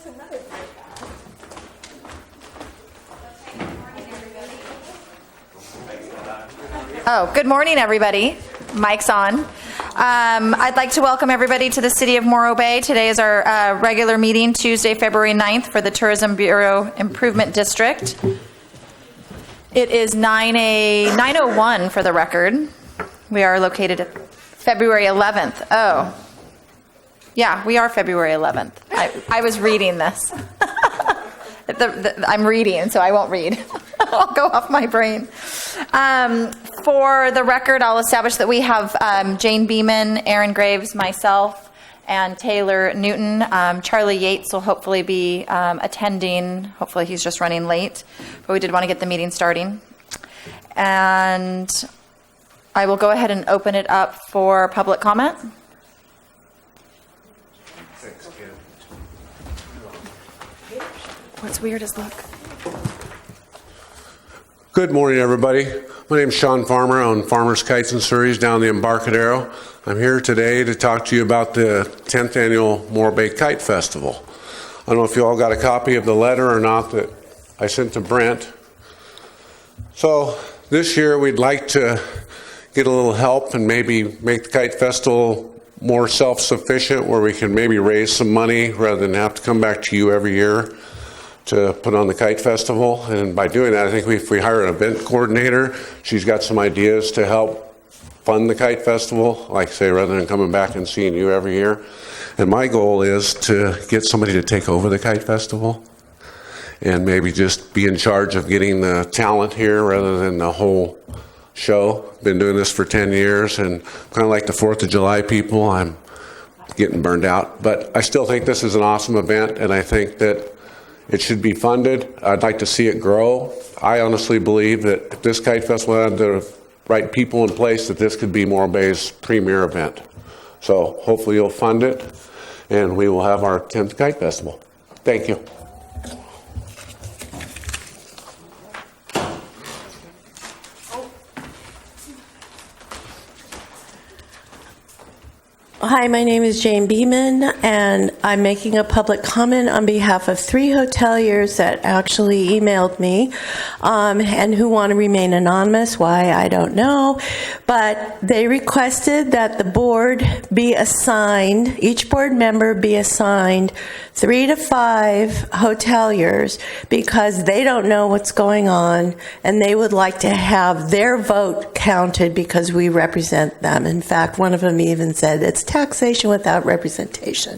That's another great guy. Oh, good morning, everybody. Mic's on. I'd like to welcome everybody to the City of Morro Bay. Today is our regular meeting, Tuesday, February 9th, for the Tourism Bureau Improvement District. It is 9:01 for the record. We are located at February 11th. Oh, yeah, we are February 11th. I was reading this. I'm reading, so I won't read. I'll go off my brain. For the record, I'll establish that we have Jane Beeman, Aaron Graves, myself, and Taylor Newton. Charlie Yates will hopefully be attending. Hopefully he's just running late. But we did want to get the meeting starting. And I will go ahead and open it up for public comment. What's weird is look. Good morning, everybody. My name is Sean Farmer. I own Farmer's Kites and Surreys down the Embarcadero. I'm here today to talk to you about the 10th annual Morro Bay Kite Festival. I don't know if you all got a copy of the letter or not that I sent to Brent. So this year we'd like to get a little help and maybe make the Kite Festival more self-sufficient, where we can maybe raise some money rather than have to come back to you every year to put on the Kite Festival. And by doing that, I think if we hire an event coordinator, she's got some ideas to help fund the Kite Festival, like I say, rather than coming back and seeing you every year. And my goal is to get somebody to take over the Kite Festival and maybe just be in charge of getting the talent here rather than the whole show. Been doing this for 10 years, and kind of like the 4th of July people, I'm getting burned out. But I still think this is an awesome event, and I think that it should be funded. I'd like to see it grow. I honestly believe that if this Kite Festival had the right people in place, that this could be Morro Bay's premier event. So hopefully you'll fund it, and we will have our 10th Kite Festival. Thank you. Hi, my name is Jane Beeman, and I'm making a public comment on behalf of 3 hoteliers that actually emailed me and who want to remain anonymous. Why, I don't know. But they requested that the board be assigned, each board member be assigned 3 to 5 hoteliers because they don't know what's going on, and they would like to have their vote counted because we represent them. In fact, one of them even said it's taxation without representation.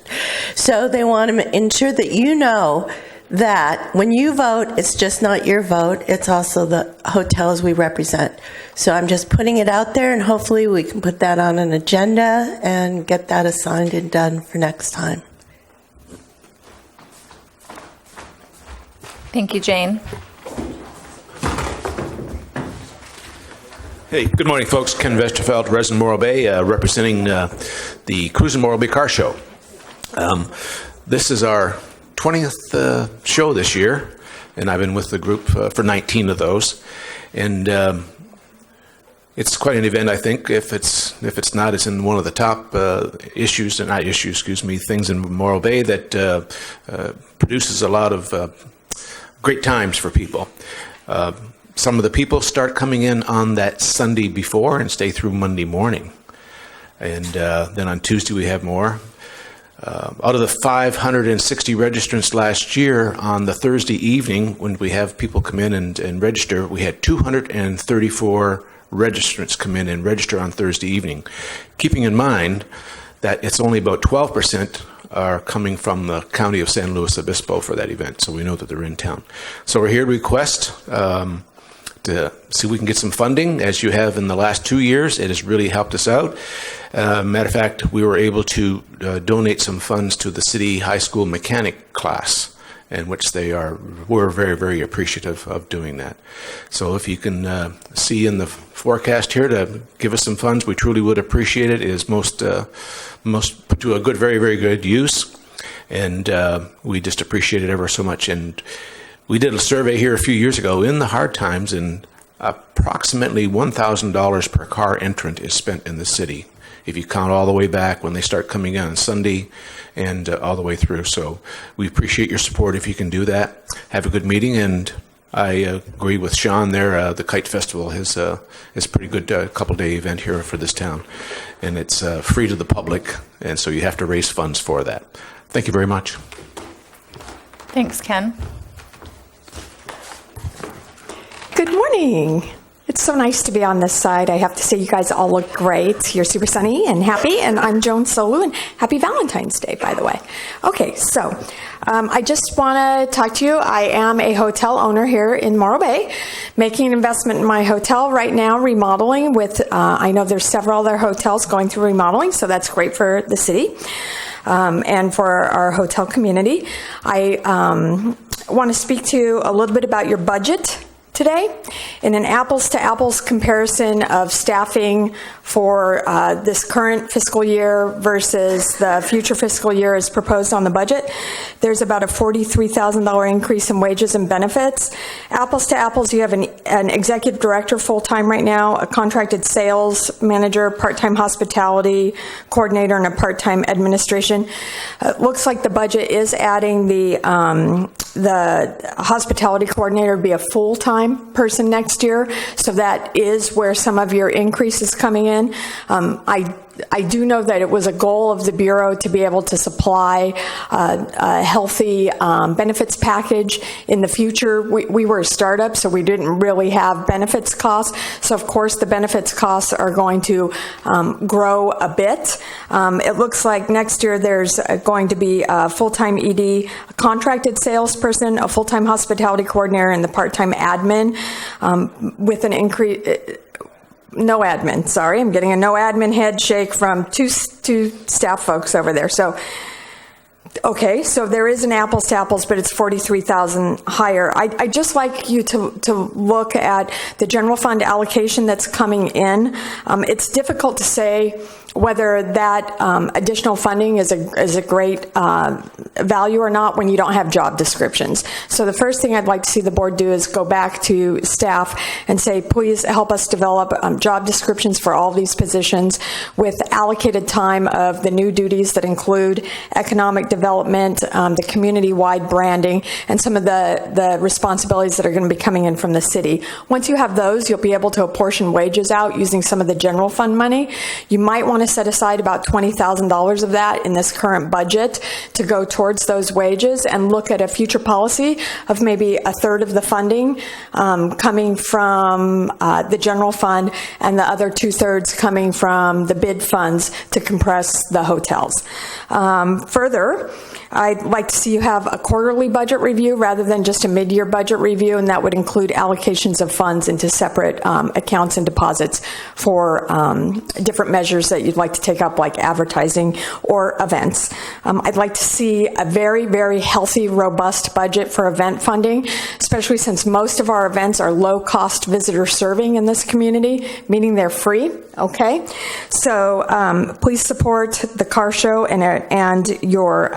So they want to ensure that you know that when you vote, it's just not your vote, it's also the hotels we represent. So I'm just putting it out there, and hopefully we can put that on an agenda and get that assigned and done for next time. Thank you, Jane. Hey, good morning, folks. Ken Vesterfeld, resident Morro Bay, representing the Cruisin' Morro Bay Car Show. This is our 20th show this year, and I've been with the group for 19 of those. And it's quite an event, I think. If it's not, it's in one of the top things in Morro Bay that produces a lot of great times for people. Some of the people start coming in on that Sunday before and stay through Monday morning. And then on Tuesday we have more. Out of the 560 registrants last year, on the Thursday evening, when we have people come in and register, we had 234 registrants come in and register on Thursday evening. Keeping in mind that it's only about 12% are coming from the county of San Luis Obispo for that event, so we know that they're in town. So we're here to request to see if we can get some funding, as you have in the last 2 years. It has really helped us out. Matter of fact, we were able to donate some funds to the city high school mechanic class, in which we're very, very appreciative of doing that. So if you can see in the forecast here to give us some funds, we truly would appreciate it. It is most put to a good, very, very good use, and we just appreciate it ever so much. And we did a survey here a few years ago in the hard times, and approximately $1,000 per car entrant is spent in the city, if you count all the way back when they start coming in on Sunday and all the way through. So we appreciate your support if you can do that. Have a good meeting, and I agree with Sean there. The Kite Festival is a pretty good couple-day event here for this town, and it's free to the public, and so you have to raise funds for that. Thank you very much. Thanks, Ken. Good morning. It's so nice to be on this side. I have to say, you guys all look great. You're super sunny and happy, and I'm Joan Solu, and happy Valentine's Day, by the way. Okay, so I just want to talk to you. I am a hotel owner here in Morro Bay, making an investment in my hotel right now, remodeling with, I know there's several other hotels going through remodeling, so that's great for the city and for our hotel community. I want to speak to you a little bit about your budget today in an apples-to-apples comparison of staffing for this current fiscal year versus the future fiscal year as proposed on the budget. There's about a $43,000 increase in wages and benefits. Apples to apples, you have an executive director full-time right now, a contracted sales manager, part-time hospitality coordinator, and a part-time administration. It looks like the budget is adding the hospitality coordinator to be a full-time person next year, so that is where some of your increase is coming in. I do know that it was a goal of the Bureau to be able to supply a healthy benefits package in the future. We were a startup, so we didn't really have benefits costs. So, of course, the benefits costs are going to grow a bit. It looks like next year there's going to be a full-time ED, a contracted salesperson, a full-time hospitality coordinator, and the part-time admin with an increase. No admin, sorry. I'm getting a no admin head shake from two staff folks over there. So, okay, so there is an apples to apples, but it's $43,000 higher. I'd just like you to look at the general fund allocation that's coming in. It's difficult to say whether that additional funding is a great value or not when you don't have job descriptions. So the first thing I'd like to see the board do is go back to staff and say, please help us develop job descriptions for all these positions with allocated time of the new duties that include economic development, the community-wide branding, and some of the responsibilities that are going to be coming in from the city. Once you have those, you'll be able to apportion wages out using some of the general fund money. You might want to set aside about $20,000 of that in this current budget to go towards those wages, and look at a future policy of maybe a third of the funding coming from the general fund and the other 2/3 coming from the bid funds to compress the hotels. Further, I'd like to see you have a quarterly budget review rather than just a mid-year budget review, and that would include allocations of funds into separate accounts and deposits for different measures that you'd like to take up, like advertising or events. I'd like to see a very, very healthy, robust budget for event funding, especially since most of our events are low-cost visitor serving in this community, meaning they're free, okay? So please support the car show and your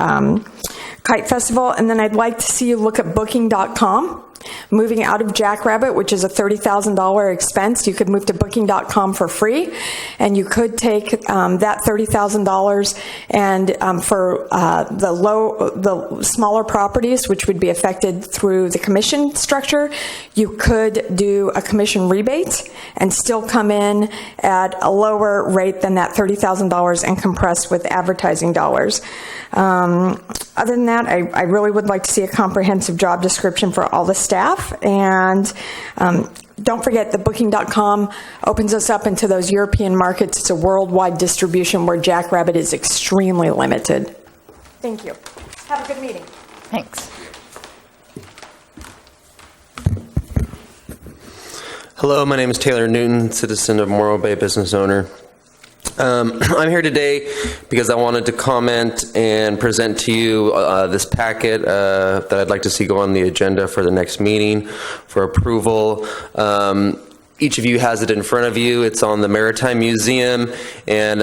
Kite Festival. And then I'd like to see you look at Booking.com. Moving out of Jackrabbit, which is a $30,000 expense, you could move to Booking.com for free, and you could take that $30,000 and for the smaller properties, which would be affected through the commission structure, you could do a commission rebate and still come in at a lower rate than that $30,000 and compress with advertising dollars. Other than that, I really would like to see a comprehensive job description for all the staff. And don't forget that Booking.com opens us up into those European markets. It's a worldwide distribution where Jackrabbit is extremely limited. Thank you. Have a good meeting. Thanks. Hello, my name is Taylor Newton, citizen of Morro Bay, business owner. I'm here today because I wanted to comment and present to you this packet that I'd like to see go on the agenda for the next meeting for approval. Each of you has it in front of you. It's on the Maritime Museum, and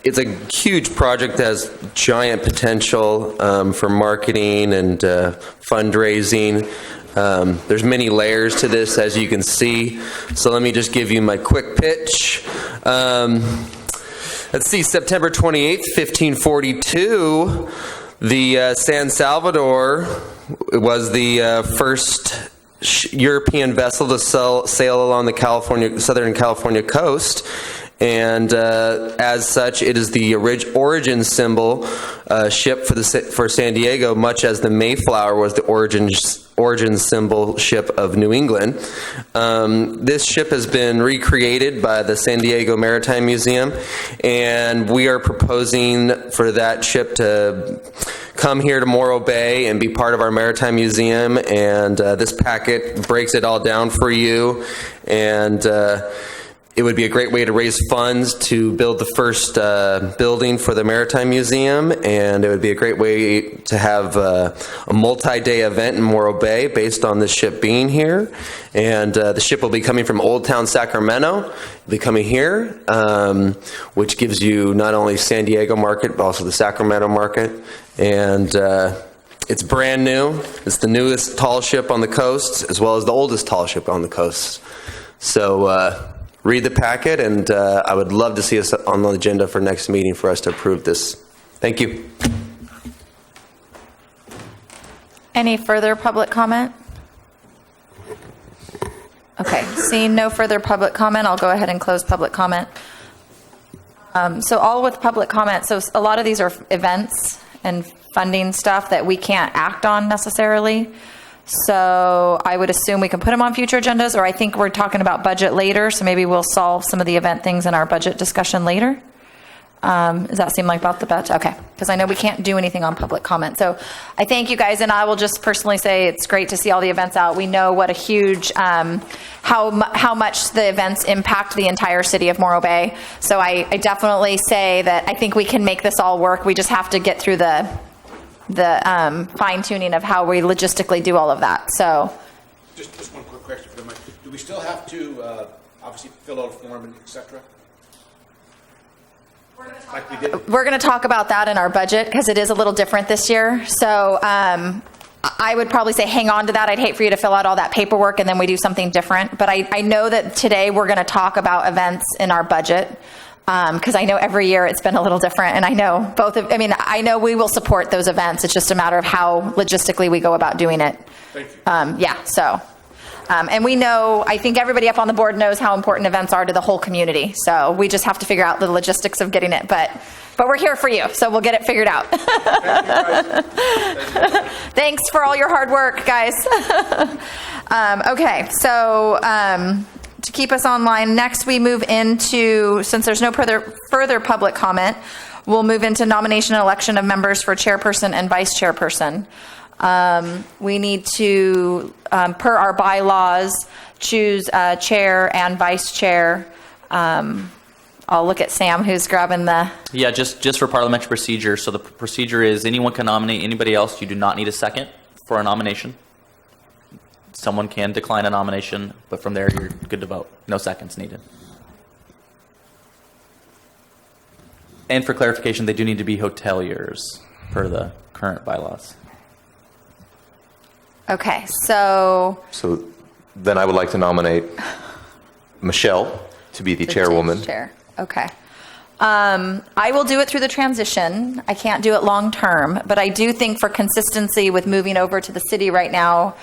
it's a huge project that has giant potential for marketing and fundraising. There's many layers to this, as you can see. So let me just give you my quick pitch. Let's see, September 28th, 1542, the San Salvador was the first European vessel to sail along the southern California coast. And as such, it is the origin symbol ship for San Diego, much as the Mayflower was the origin symbol ship of New England. This ship has been recreated by the San Diego Maritime Museum, and we are proposing for that ship to come here to Morro Bay and be part of our Maritime Museum. And this packet breaks it all down for you. And it would be a great way to raise funds to build the first building for the Maritime Museum, and it would be a great way to have a multi-day event in Morro Bay based on this ship being here. And the ship will be coming from Old Town Sacramento. It'll be coming here, which gives you not only San Diego market, but also the Sacramento market. And it's brand new. It's the newest tall ship on the coast, as well as the oldest tall ship on the coast. So, read the packet, and I would love to see us on the agenda for next meeting for us to approve this. Thank you. Any further public comment? Okay, seeing no further public comment, I'll go ahead and close public comment. So all with public comment, so a lot of these are events and funding stuff that we can't act on necessarily. So I would assume we can put them on future agendas, or I think we're talking about budget later, so maybe we'll solve some of the event things in our budget discussion later. Does that seem like about the best? Okay, because I know we can't do anything on public comment. So I thank you guys, and I will just personally say it's great to see all the events out. We know what a huge, how much the events impact the entire city of Morro Bay. So I definitely say that I think we can make this all work. We just have to get through the fine-tuning of how we logistically do all of that. So Just one quick question for the mic. Do we still have to obviously fill out a form and et cetera? Like we did? we're going to talk about that in our budget because it is a little different this year. So I would probably say hang on to that. I'd hate for you to fill out all that paperwork and then we do something different. But I know that today we're going to talk about events in our budget. Because I know every year it's been a little different, and I know I know we will support those events. It's just a matter of how logistically we go about doing it. Thank you. Yeah, so, and we know, I think everybody up on the board knows how important events are to the whole community. So we just have to figure out the logistics of getting it, but we're here for you, so we'll get it figured out. Thanks for all your hard work, guys. Okay, so, to keep us online, next we move into, since there's no further public comment, we'll move into nomination and election of members for chairperson and vice chairperson. We need to, per our bylaws, choose chair and vice chair. I'll look at Sam, who's grabbing the... Yeah, just for parliamentary procedure. So the procedure is anyone can nominate anybody else. You do not need a second for a nomination. Someone can decline a nomination, but from there you're good to vote. No seconds needed. And for clarification, they do need to be hoteliers per the current bylaws. Okay, so then I would like to nominate Michelle to be the chairwoman. Chair. Okay. I will do it through the transition. I can't do it long term, but I do think for consistency with moving over to the city right now,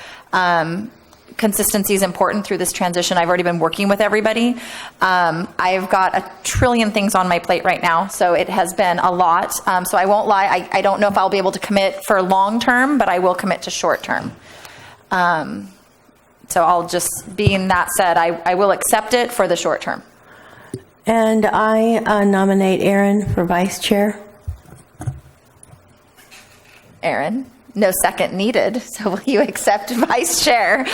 consistency is important through this transition. I've already been working with everybody. I've got a trillion things on my plate right now, so it has been a lot. So I won't lie, I don't know if I'll be able to commit for long term, but I will commit to short term. So I'll just, being that said, I will accept it for the short term. And I nominate Aaron for vice chair. Aaron, no second needed. So will you accept vice chair?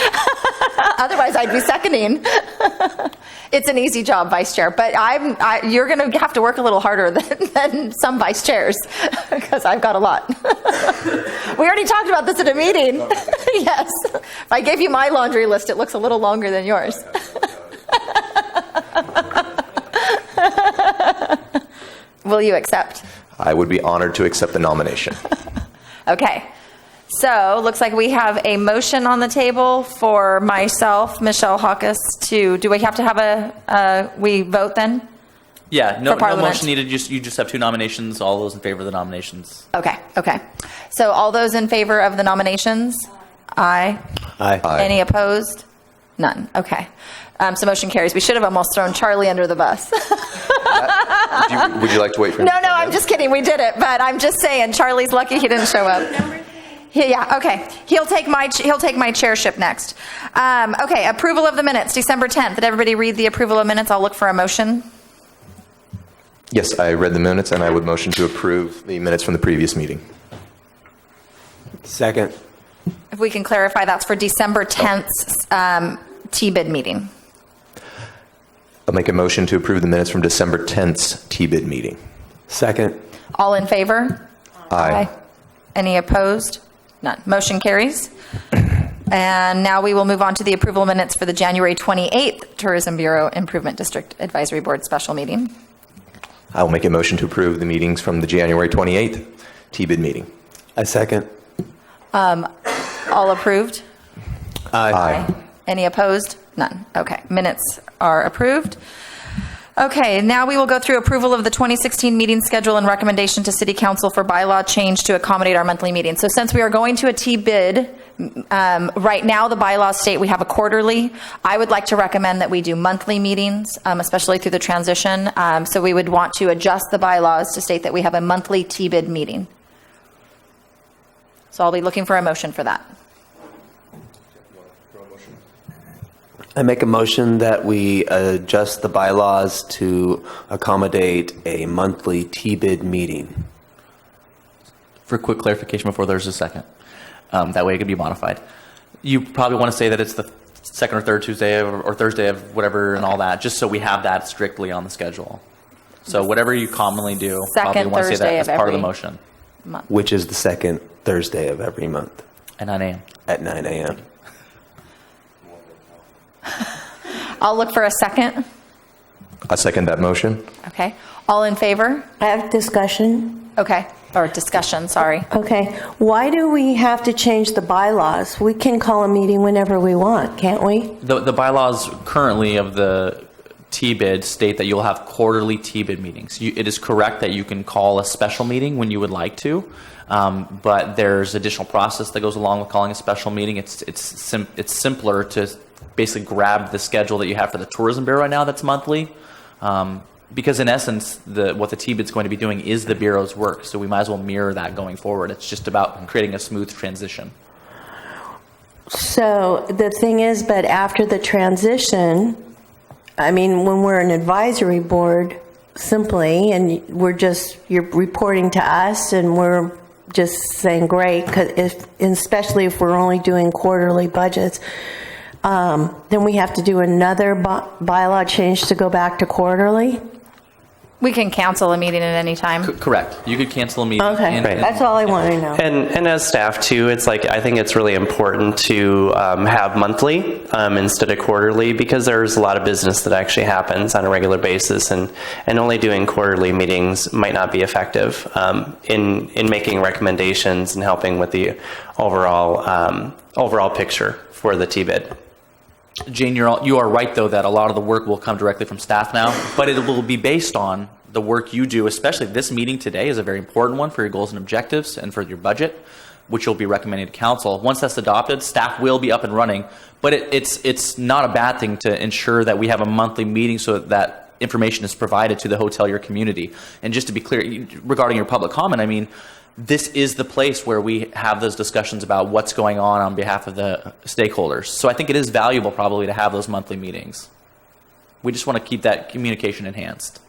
Otherwise, I'd be seconding. It's an easy job, vice chair, but you're going to have to work a little harder than some vice chairs because I've got a lot. We already talked about this at a meeting. Yes. If I gave you my laundry list, it looks a little longer than yours. Will you accept? I would be honored to accept the nomination. Okay. So, looks like we have a motion on the table for myself, Michelle Hawkes, do we have to have we vote then? Yeah, no For Parliament. motion needed. You just have two nominations. All those in favor of the nominations. Okay. So all those in favor of the nominations? Aye. Aye. Any opposed? None. Okay. So motion carries. We should have almost thrown Charlie under the bus. Would you like to wait for him? No, I'm just kidding. We did it, but I'm just saying Charlie's lucky he didn't show up. Yeah, okay. He'll take my chairship next. Okay, approval of the minutes, December 10th. Did everybody read the approval of minutes? I'll look for a motion. Yes, I read the minutes, and I would motion to approve the minutes from the previous meeting. Second. If we can clarify, that's for December 10th's T-bid meeting. I'll make a motion to approve the minutes from December 10th's T-bid meeting. Second. All in favor? Aye. Any opposed? None. Motion carries. And now we will move on to the approval minutes for the January 28th Tourism Bureau Improvement District Advisory Board special meeting. I will make a motion to approve the meetings from the January 28th T-bid meeting. I second. All approved? Aye. Any opposed? None. Okay. Minutes are approved. Okay, now we will go through approval of the 2016 meeting schedule and recommendation to City Council for bylaw change to accommodate our monthly meeting. So since we are going to a T-bid, right now the bylaws state we have a quarterly. I would like to recommend that we do monthly meetings, especially through the transition. So we would want to adjust the bylaws to state that we have a monthly T-bid meeting. So I'll be looking for a motion for that. I make a motion that we adjust the bylaws to accommodate a monthly T-bid meeting. For quick clarification before there's a second. That way it can be modified. You probably want to say that it's the second or third Tuesday or Thursday of whatever and all that, just so we have that strictly on the schedule. So whatever you commonly do, probably Second want to say Thursday that as of part of the every motion. Which is the second Thursday of every month At 9 a.m. at 9 a.m. I'll look for a second. I second that motion. Okay. All in favor? I have discussion. Okay. Or discussion, sorry. Okay. Why do we have to change the bylaws? We can call a meeting whenever we want, can't we? The bylaws currently of the T-bid state that you'll have quarterly T-bid meetings. It is correct that you can call a special meeting when you would like to, but there's additional process that goes along with calling a special meeting. It's simpler to basically grab the schedule that you have for the Tourism Bureau right now that's monthly, because in essence, what the T-bid is going to be doing is the Bureau's work, so we might as well mirror that going forward. It's just about creating a smooth transition. So the thing is, but after the transition, I mean, when we're an advisory board, simply, and you're reporting to us, and we're just saying, great, especially if we're only doing quarterly budgets, then we have to do another bylaw change to go back to quarterly? We can cancel a meeting at any time. Correct. You could cancel a meeting. Okay, that's all I want to know. And as staff too, it's like, I think it's really important to have monthly instead of quarterly, because there's a lot of business that actually happens on a regular basis, and only doing quarterly meetings might not be effective in making recommendations and helping with the overall picture for the T-bid. Jane, you are right, though, that a lot of the work will come directly from staff now, but it will be based on the work you do, especially this meeting today is a very important one for your goals and objectives and for your budget, which you'll be recommending to council. Once that's adopted, staff will be up and running, but it's not a bad thing to ensure that we have a monthly meeting so that information is provided to the hotelier community. And just to be clear, regarding your public comment, I mean, this is the place where we have those discussions about what's going on behalf of the stakeholders. So I think it is valuable probably to have those monthly meetings. We just want to keep that communication enhanced.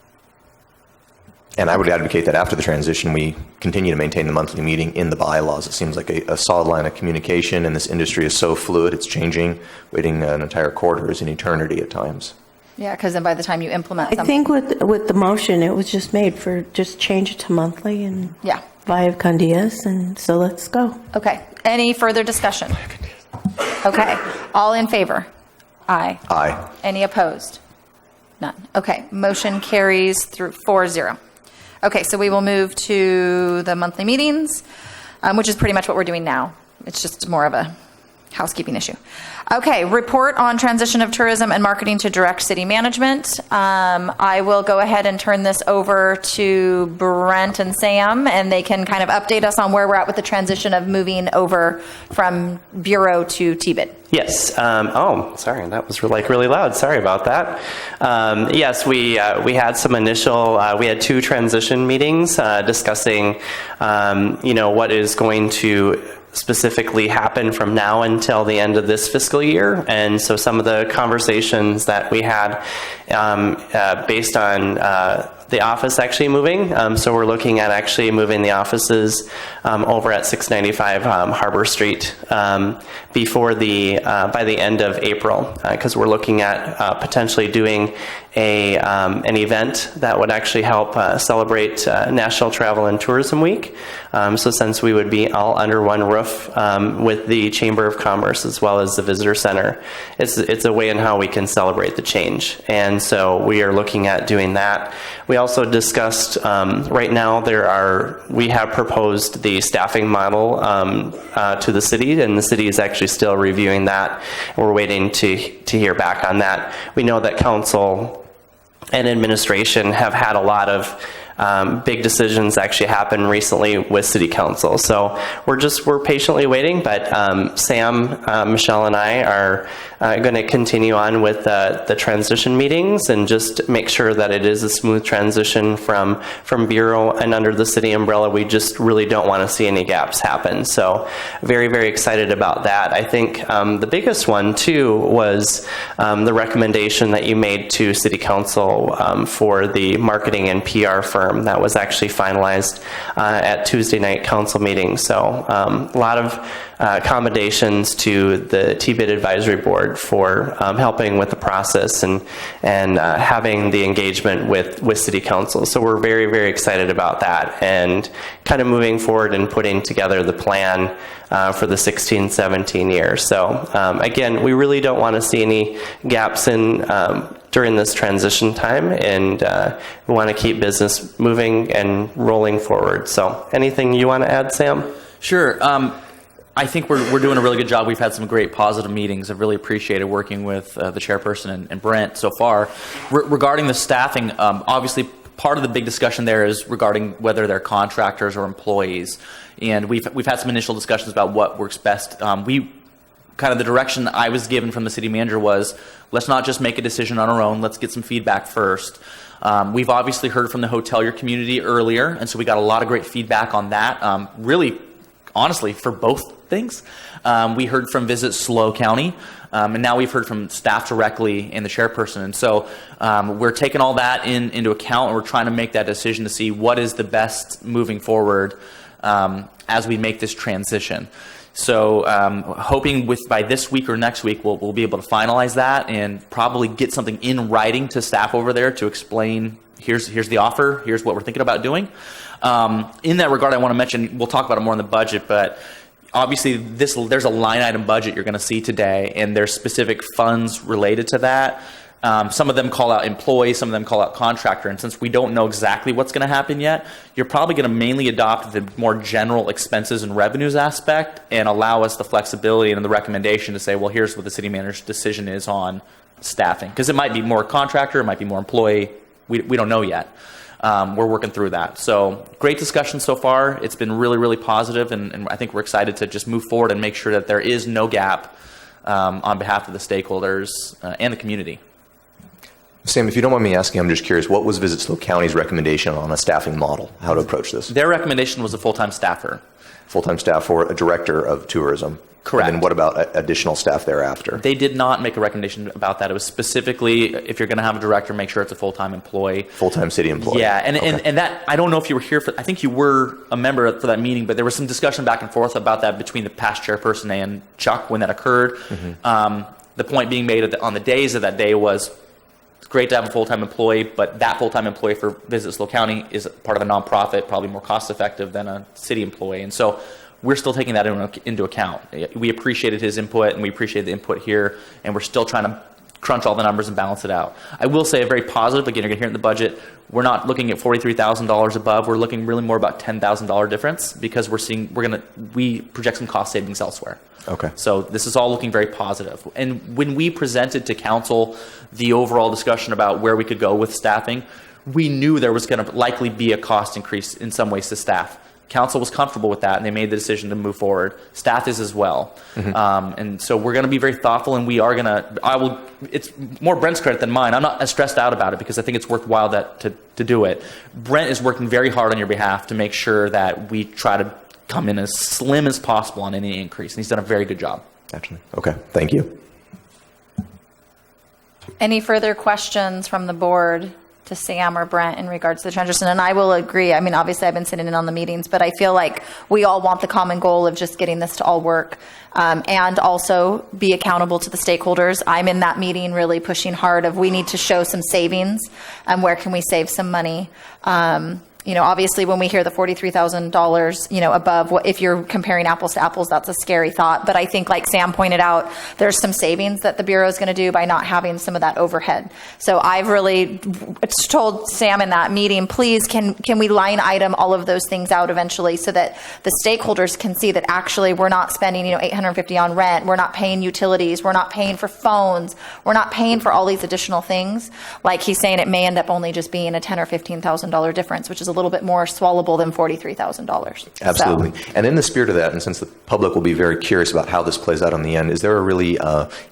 And I would advocate that after the transition, we continue to maintain the monthly meeting in the bylaws. It seems like a solid line of communication, and this industry is so fluid, it's changing. Waiting an entire quarter is an eternity at times. Yeah, because then by the time you implement I something. think with the motion, it was just made for just change it to monthly and Yeah. via Candias, and so let's go. Okay. Any further discussion? Okay. All in favor? Aye. Aye. Any opposed? None. Okay. Motion carries through 4-0. Okay, so we will move to the monthly meetings, which is pretty much what we're doing now. it's just more of a housekeeping issue. Okay, report on transition of tourism and marketing to direct city management. I will go ahead and turn this over to Brent and Sam, and they can kind of update us on where we're at with the transition of moving over from Bureau to TBID. Yes. Sorry, that was really loud. Sorry about that. Yes, we had some initial. We had 2 transition meetings discussing, what is going to specifically happen from now until the end of this fiscal year. And so some of the conversations that we had based on the office actually moving. So we're looking at actually moving the offices over at 695 Harbor Street before by the end of April, because we're looking at potentially doing an event that would actually help celebrate National Travel and Tourism Week. So since we would be all under one roof with the Chamber of Commerce as well as the Visitor Center, it's a way in how we can celebrate the change. And so we are looking at doing that. We also discussed, right now we have proposed the staffing model to the city, and the city is actually still reviewing that. We're waiting to hear back on that. We know that council and administration have had a lot of big decisions actually happen recently with city council. So we're patiently waiting, but Sam, Michelle, and I are going to continue on with the transition meetings and just make sure that it is a smooth transition from Bureau and under the city umbrella. We just really don't want to see any gaps happen. So very, very excited about that. I think the biggest one too was the recommendation that you made to city council for the marketing and PR firm that was actually finalized at Tuesday night council meeting. So a lot of accommodations to the TBID advisory board for helping with the process and having the engagement with city council. So we're very, very excited about that and kind of moving forward and putting together the plan for the 16-17 year. So again, we really don't want to see any gaps in during this transition time, and we want to keep business moving and rolling forward. So anything you want to add, Sam? Sure. I think we're doing a really good job. We've had some great positive meetings. I've really appreciated working with the chairperson and Brent so far. Regarding the staffing, obviously part of the big discussion there is regarding whether they're contractors or employees. And we've had some initial discussions about what works best. Kind of the direction I was given from the city manager was, let's not just make a decision on our own. Let's get some feedback first. We've obviously heard from the hotelier community earlier, and so we got a lot of great feedback on that. Really, honestly, for both things. We heard from Visit SLO County, and now we've heard from staff directly and the chairperson. And so we're taking all that into account, and we're trying to make that decision to see what is the best moving forward as we make this transition. So hoping by this week or next week, we'll be able to finalize that and probably get something in writing to staff over there to explain, here's the offer, here's what we're thinking about doing. In that regard, I want to mention, we'll talk about it more in the budget, but obviously there's a line item budget you're going to see today, and there's specific funds related to that. Some of them call out employee, some of them call out contractor, and since we don't know exactly what's going to happen yet, you're probably going to mainly adopt the more general expenses and revenues aspect and allow us the flexibility and the recommendation to say, well, here's what the city manager's decision is on staffing. Because it might be more contractor, it might be more employee, we don't know yet. We're working through that. So great discussion so far. It's been really, really positive, and I think we're excited to just move forward and make sure that there is no gap on behalf of the stakeholders and the community. Sam, if you don't mind me asking, I'm just curious, what was Visit SLO County's recommendation on a staffing model, how to approach this? Their recommendation was a full-time staffer. Full-time staff for a director of tourism. Correct. And then what about additional staff thereafter? They did not make a recommendation about that. It was specifically, if you're going to have a director, make sure it's a full-time employee. Full-time city employee. Yeah, and, Okay. and that, I don't know if you were here I think you were a member for that meeting, but there was some discussion back and forth about that between the past chairperson and Chuck when that occurred. Mm-hmm. The point being made on the days of that day was, it's great to have a full-time employee, but that full-time employee for Visit SLO County is part of a nonprofit, probably more cost-effective than a city employee. And so we're still taking that into account. We appreciated his input, and we appreciate the input here, and we're still trying crunch all the numbers and balance it out. I will say a very positive, again, you're going to hear it in the budget, we're not looking at $43,000 above, we're looking really more about $10,000 difference because we project some cost savings elsewhere. Okay. So this is all looking very positive. And when we presented to council the overall discussion about where we could go with staffing, we knew there was going to likely be a cost increase in some ways to staff. Council was comfortable with that, and they made the decision to move forward. Staff is as well. And so we're going to be very thoughtful, and we are going to, it's more Brent's credit than mine. I'm not as stressed out about it because I think it's worthwhile to do it. Brent is working very hard on your behalf to make sure that we try to come in as slim as possible on any increase, and he's done a very good job. Actually, okay, thank you. Any further questions from the board to Sam or Brent in regards to the transition? And I will agree. I mean, obviously I've been sitting in on the meetings, but I feel like we all want the common goal of just getting this to all work, and also be accountable to the stakeholders. I'm in that meeting really pushing hard of we need to show some savings and where can we save some money. Obviously when we hear the $43,000, above what, if you're comparing apples to apples, that's a scary thought. But I think like Sam pointed out, there's some savings that the Bureau is going to do by not having some of that overhead. So I've really told Sam in that meeting, please, can we line item all of those things out eventually so that the stakeholders can see that actually we're not spending, $850 on rent. We're not paying utilities. We're not paying for phones. We're not paying for all these additional things. Like he's saying, it may end up only just being a $10,000 or $15,000 difference, which is a little bit more swallowable than $43,000. Absolutely. And in the spirit of that, and since the public will be very curious about how this plays out on the end, is there a really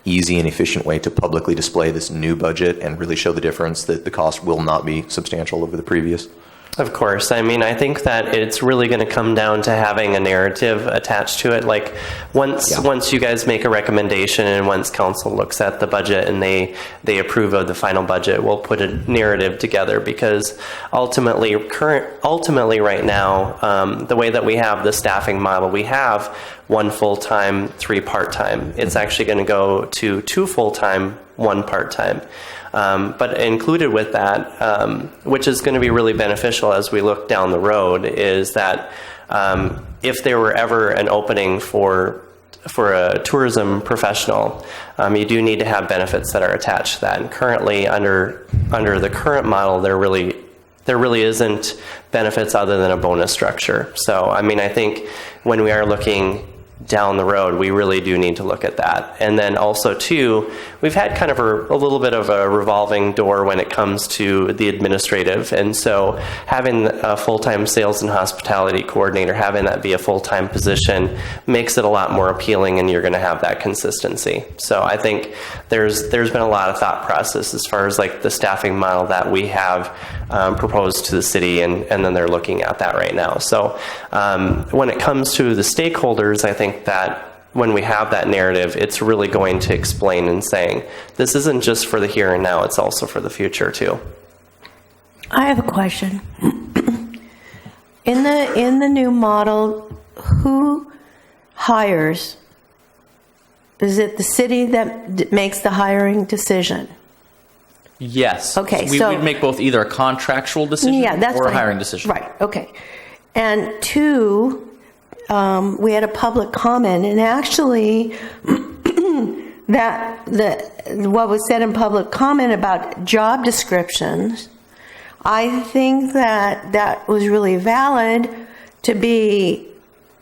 easy and efficient way to publicly display this new budget and really show the difference that the cost will not be substantial over the previous? Of course. I mean, I think that it's really going to come down to having a narrative attached to it. Like once you guys make a recommendation and once council looks at the budget and they approve of the final budget, we'll put a narrative together because ultimately right now, the way that we have the staffing model, we have 1 full-time, 3 part-time. It's actually going to go to 2 full-time, 1 part-time. But included with that, which is going to be really beneficial as we look down the road, is that if there were ever an opening for a tourism professional, you do need to have benefits that are attached to that. And currently, under the current model, there really isn't benefits other than a bonus structure. So, I mean, I think when we are looking down the road, we really do need to look at that. And then also too, we've had kind of a little bit of a revolving door when it comes to the administrative. And so having a full-time sales and hospitality coordinator, having that be a full-time position makes it a lot more appealing, and you're going to have that consistency. So I think there's been a lot of thought process as far as like the staffing model that we have proposed to the city, and then they're looking at that right now. So when it comes to the stakeholders, I think that when we have that narrative, it's really going to explain and saying, this isn't just for the here and now, it's also for the future too. I have a question. In the new model, who hires? Is it the city that makes the hiring decision? Yes. Okay, So we would make both either a contractual decision or a hiring decision. Right, okay. And 2, we had a public comment, and actually what was said in public comment about job descriptions, I think that was really valid to be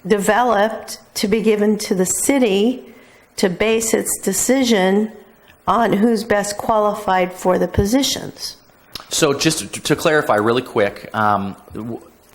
developed, to be given to the city to base its decision on who's best qualified for the positions. So just to clarify really quick,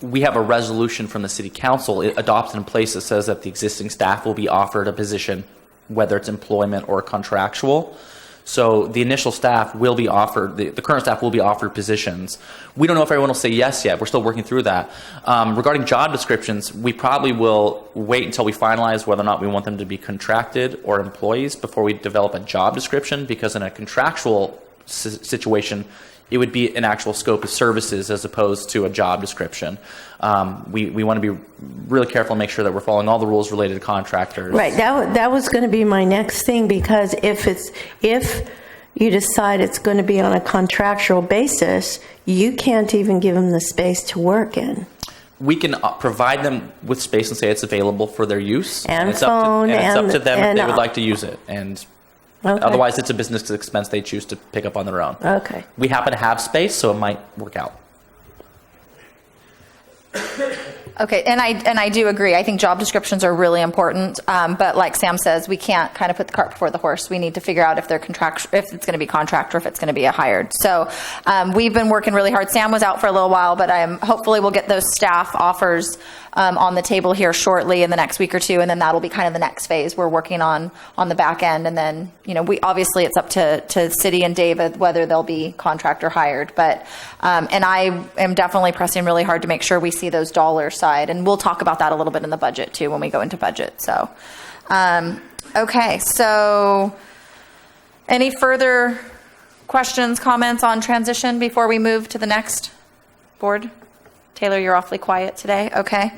we have a resolution from the city council adopted in place that says that the existing staff will be offered a position, whether it's employment or contractual. So the initial staff will be offered, the current staff will be offered positions. We don't know if everyone will say yes yet. We're still working through that. Regarding job descriptions, we probably will wait until we finalize whether or not we want them to be contracted or employees before we develop a job description, because in a contractual situation, it would be an actual scope of services as opposed to a job description. We want to be really careful and make sure that we're following all the rules related to contractors. Right. That was going to be my next thing, because if you decide it's going to be on a contractual basis, you can't even give them the space to work in. We can provide them with space and say it's available for their use. And it's phone. It's up to them if and they would like to use it. And Okay. Otherwise, it's a business expense they choose to pick up on their own. Okay. We happen to have space, so it might work out. Okay, and I do agree. I think job descriptions are really important, but like Sam says, we can't kind of put the cart before the horse. We need to figure out if they're if it's going to be contract or if it's going to be a hired. So we've been working really hard. Sam was out for a little while, but hopefully we'll get those staff offers on the table here shortly in the next week or two, and then that'll be kind of the next phase we're working on the back end. And then, we obviously it's up to City and David whether they'll be contract or hired. But and I am definitely pressing really hard to make sure we see those dollar side, and we'll talk about that a little bit in the budget too when we go into budget. So, okay. So, any further questions, comments on transition before we move to the next board? Taylor, you're awfully quiet today. Okay.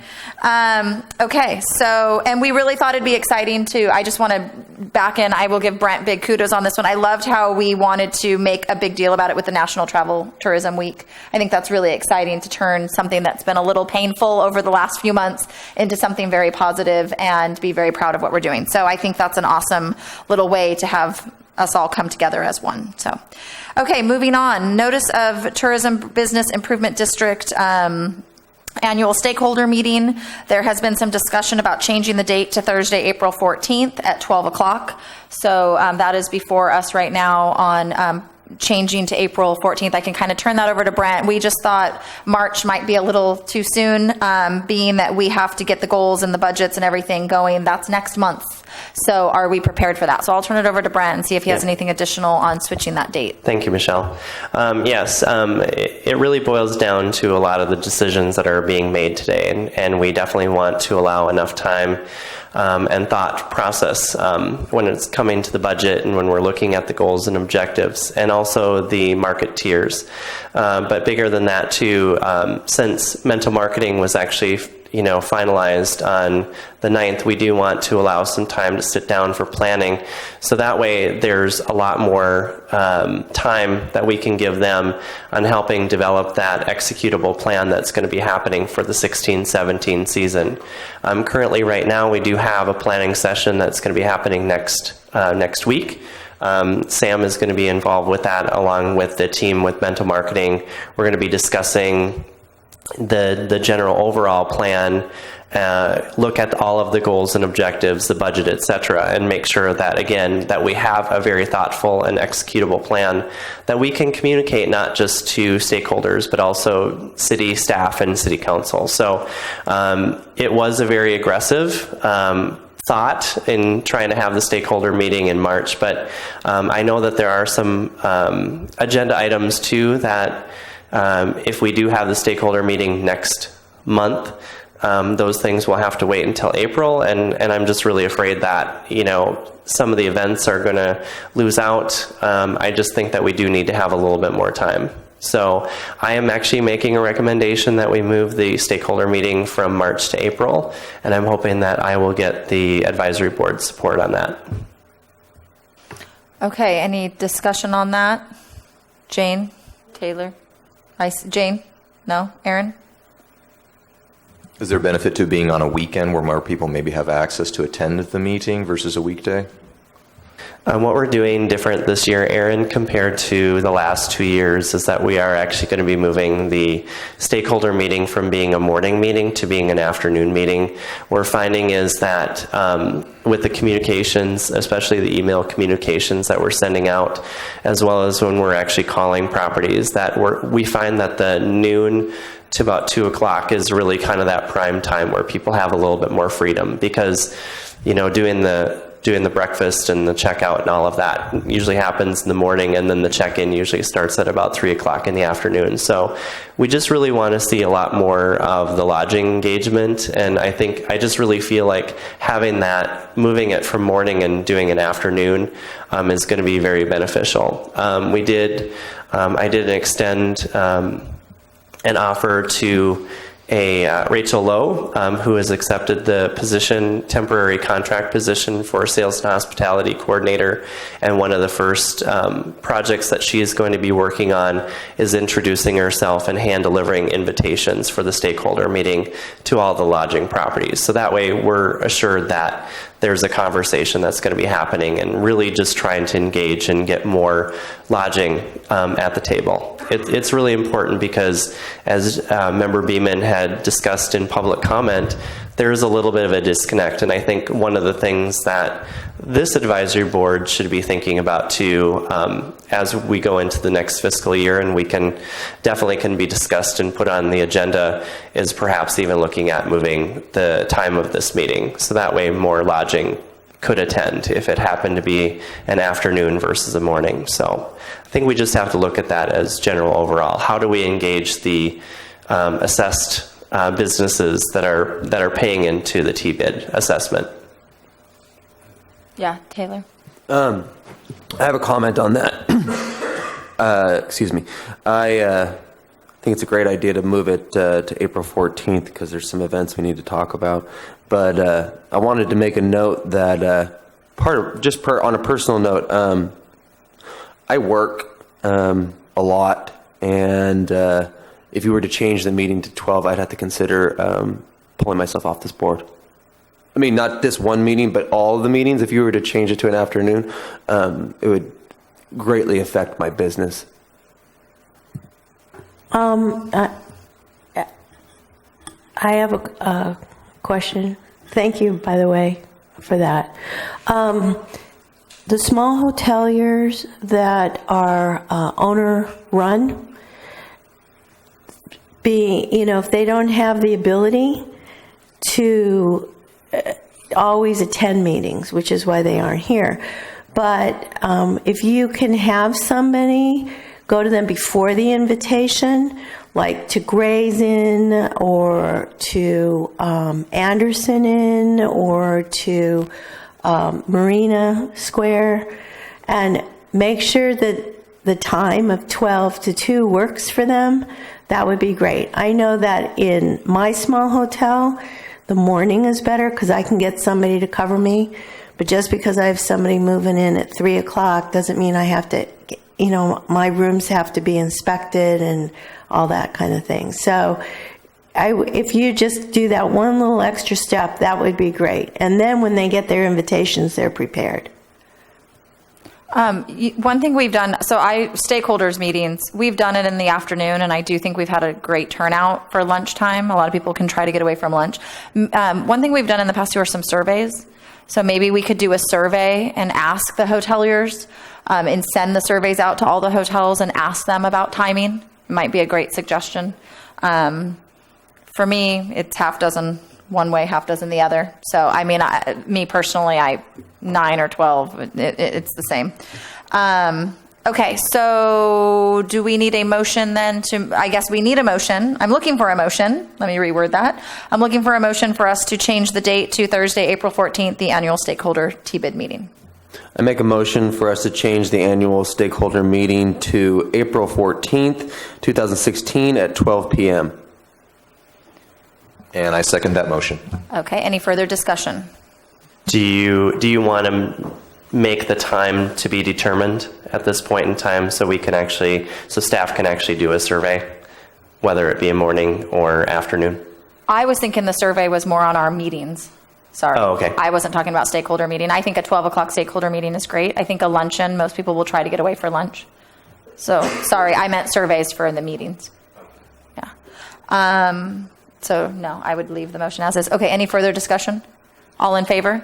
Okay. So, and we really thought it'd be exciting to, I just want to back in. I will give Brent big kudos on this one. I loved how we wanted to make a big deal about it with the National Travel Tourism Week. I think that's really exciting to turn something that's been a little painful over the last few months into something very positive and be very proud of what we're doing. So I think that's an awesome little way to have us all come together as one. So, okay, moving on. Notice of Tourism Business Improvement District annual stakeholder meeting. There has been some discussion about changing the date to Thursday, April 14th at 12 o'clock. So that is before us right now on changing to April 14th. I can kind of turn that over to Brent. We just thought March might be a little too soon, being that we have to get the goals and the budgets and everything going. That's next month. So are we prepared for that? So I'll turn it over to Brent and see if he has anything additional on switching that date. Thank you, Michelle. Yes, it really boils down to a lot of the decisions that are being made today, and we definitely want to allow enough time and thought process when it's coming to the budget and when we're looking at the goals and objectives, and also the market tiers. But bigger than that too, since mental marketing was actually finalized on the 9th, we do want to allow some time to sit down for planning. So that way there's a lot more time that we can give them on helping develop that executable plan that's going to be happening for the 16-17 season. Currently right now we do have a planning session that's going to be happening next week. Sam is going to be involved with that along with the team with mental marketing. We're going to be discussing the general overall plan, look at all of the goals and objectives, the budget, etc., and make sure that, again, that we have a very thoughtful and executable plan that we can communicate not just to stakeholders, but also city staff and city council. So it was a very aggressive thought in trying to have the stakeholder meeting in March, but I know that there are some agenda items too that if we do have the stakeholder meeting next month, those things will have to wait until April, and I'm just really afraid that some of the events are going to lose out. I just think that we do need to have a little bit more time. So I am actually making a recommendation that we move the stakeholder meeting from March to April, and I'm hoping that I will get the advisory board support on that. Okay, any discussion on that? Jane, Taylor? Jane? No? Aaron? Is there a benefit to being on a weekend where more people maybe have access to attend the meeting versus a weekday? What we're doing different this year, Aaron, compared to the last 2 years, is that we are actually going to be moving the stakeholder meeting from being a morning meeting to being an afternoon meeting. We're finding is that with the communications, especially the email communications that we're sending out, as well as when we're actually calling properties, that we find that the noon to about 2 o'clock is really kind of that prime time where people have a little bit more freedom, because doing the breakfast and the checkout and all of that usually happens in the morning, and then the check-in usually starts at about 3 o'clock in the afternoon. So we just really want to see a lot more of the lodging engagement, and I just really feel like having that, moving it from morning and doing an afternoon is going to be very beneficial. I did extend an offer to Rachel Lowe, who has accepted the position, temporary contract position for sales and hospitality coordinator. And one of the first projects that she is going to be working on is introducing herself and hand delivering invitations for the stakeholder meeting to all the lodging properties. So that way we're assured that there's a conversation that's going to be happening, and really just trying to engage and get more lodging at the table. It's really important because, as Member Beeman had discussed in public comment, there's a little bit of a disconnect. And I think one of the things that this advisory board should be thinking about too, as we go into the next fiscal year, and we can be discussed and put on the agenda, is perhaps even looking at moving the time of this meeting. So that way more lodging could attend if it happened to be an afternoon versus a morning. So I think we just have to look at that as general overall. How do we engage the assessed businesses that are paying into the T-bid assessment? Yeah, Taylor. I have a comment on that. Excuse me. I think it's a great idea to move it to April 14th because there's some events we need to talk about. But I wanted to make a note that on a personal note, I work a lot, and if you were to change the meeting to 12, I'd have to consider pulling myself off this board. I mean, not this one meeting, but all of the meetings. If you were to change it to an afternoon, it would greatly affect my business. I have a question. Thank you, by the way, for that. The small hoteliers that are owner-run, if they don't have the ability to always attend meetings, which is why they aren't here. But if you can have somebody go to them before the invitation, like to Gray's Inn or to Anderson Inn or to Marina Square, and make sure that the time of 12 to 2 works for them, that would be great. I know that in my small hotel, the morning is better because I can get somebody to cover me. But just because I have somebody moving in at 3 o'clock doesn't mean I have to, my rooms have to be inspected and all that kind of thing. So if you just do that one little extra step, that would be great. And then when they get their invitations, they're prepared. One thing we've done, stakeholders meetings, we've done it in the afternoon, and I do think we've had a great turnout for lunchtime. A lot of people can try to get away from lunch. One thing we've done in the past too are some surveys. So maybe we could do a survey and ask the hoteliers and send the surveys out to all the hotels and ask them about timing. It might be a great suggestion. For me, it's half dozen one way, half dozen the other. So, I mean, me personally, 9 or 12, it's the same. Okay, so do we need a motion then I guess we need a motion. I'm looking for a motion. Let me reword that. I'm looking for a motion for us to change the date to Thursday, April 14th, the annual stakeholder T-bid meeting. I make a motion for us to change the annual stakeholder meeting to April 14th, 2016 at 12 p.m. And I second that motion. Okay, any further discussion? Do you want to make the time to be determined at this point in time so staff can actually do a survey, whether it be a morning or afternoon? I was thinking the survey was more on our meetings. Sorry. Oh, okay. I wasn't talking about stakeholder meeting. I think a 12 o'clock stakeholder meeting is great. I think a luncheon, most people will try to get away for lunch. So, sorry, I meant surveys for the meetings. Yeah. So, no, I would leave the motion as is. Okay, any further discussion? All in favor?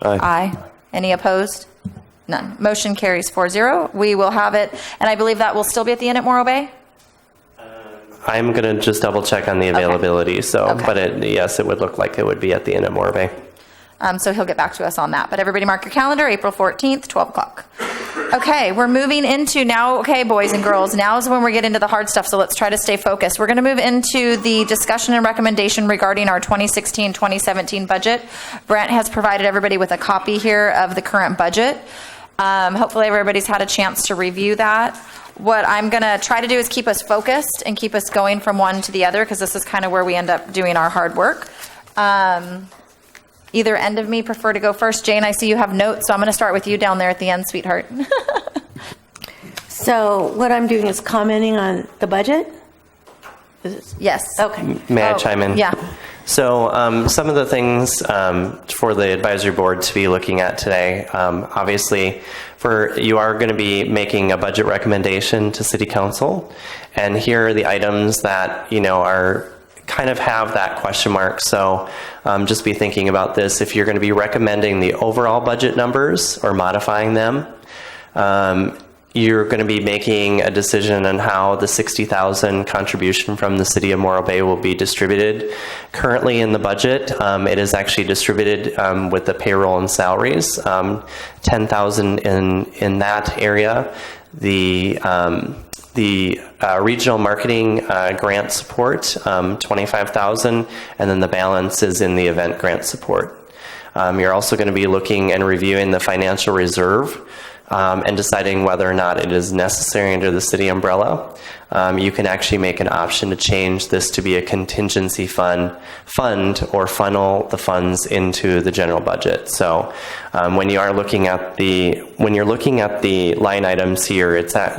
Aye. Aye. Any opposed? None. Motion carries 4-0. We will have it, and I believe that will still be at the Inn at Morro Bay? I'm going to just double check on the availability. Okay. But yes, it would look like it would be at the Inn at Morro Bay. So he'll get back to us on that. But everybody mark your calendar, April 14th, 12 o'clock. Okay, we're moving into now, okay, boys and girls, now is when we get into the hard stuff, so let's try to stay focused. We're going to move into the discussion and recommendation regarding our 2016-2017 budget. Brent has provided everybody with a copy here of the current budget. Hopefully everybody's had a chance to review that. What I'm going to try to do is keep us focused and keep us going from one to the other, because this is kind of where we end up doing our hard work. Either end of me prefer to go first. Jane, I see you have notes, so I'm going to start with you down there at the end, sweetheart. So what I'm doing is commenting on the budget. Yes. Okay. May I chime in? Yeah. So some of the things for the advisory board to be looking at today, obviously, you are going to be making a budget recommendation to City Council, and here are the items that are kind of have that question mark. So just be thinking about this. If you're going to be recommending the overall budget numbers or modifying them, you're going to be making a decision on how the $60,000 contribution from the City of Morro Bay will be distributed. Currently in the budget, it is actually distributed with the payroll and salaries, $10,000 in that area. The regional marketing grant support, $25,000, and then the balance is in the event grant support. You're also going to be looking and reviewing the financial reserve and deciding whether or not it is necessary under the city umbrella. You can actually make an option to change this to be a contingency fund or funnel the funds into the general budget. So when you're looking at the line items here,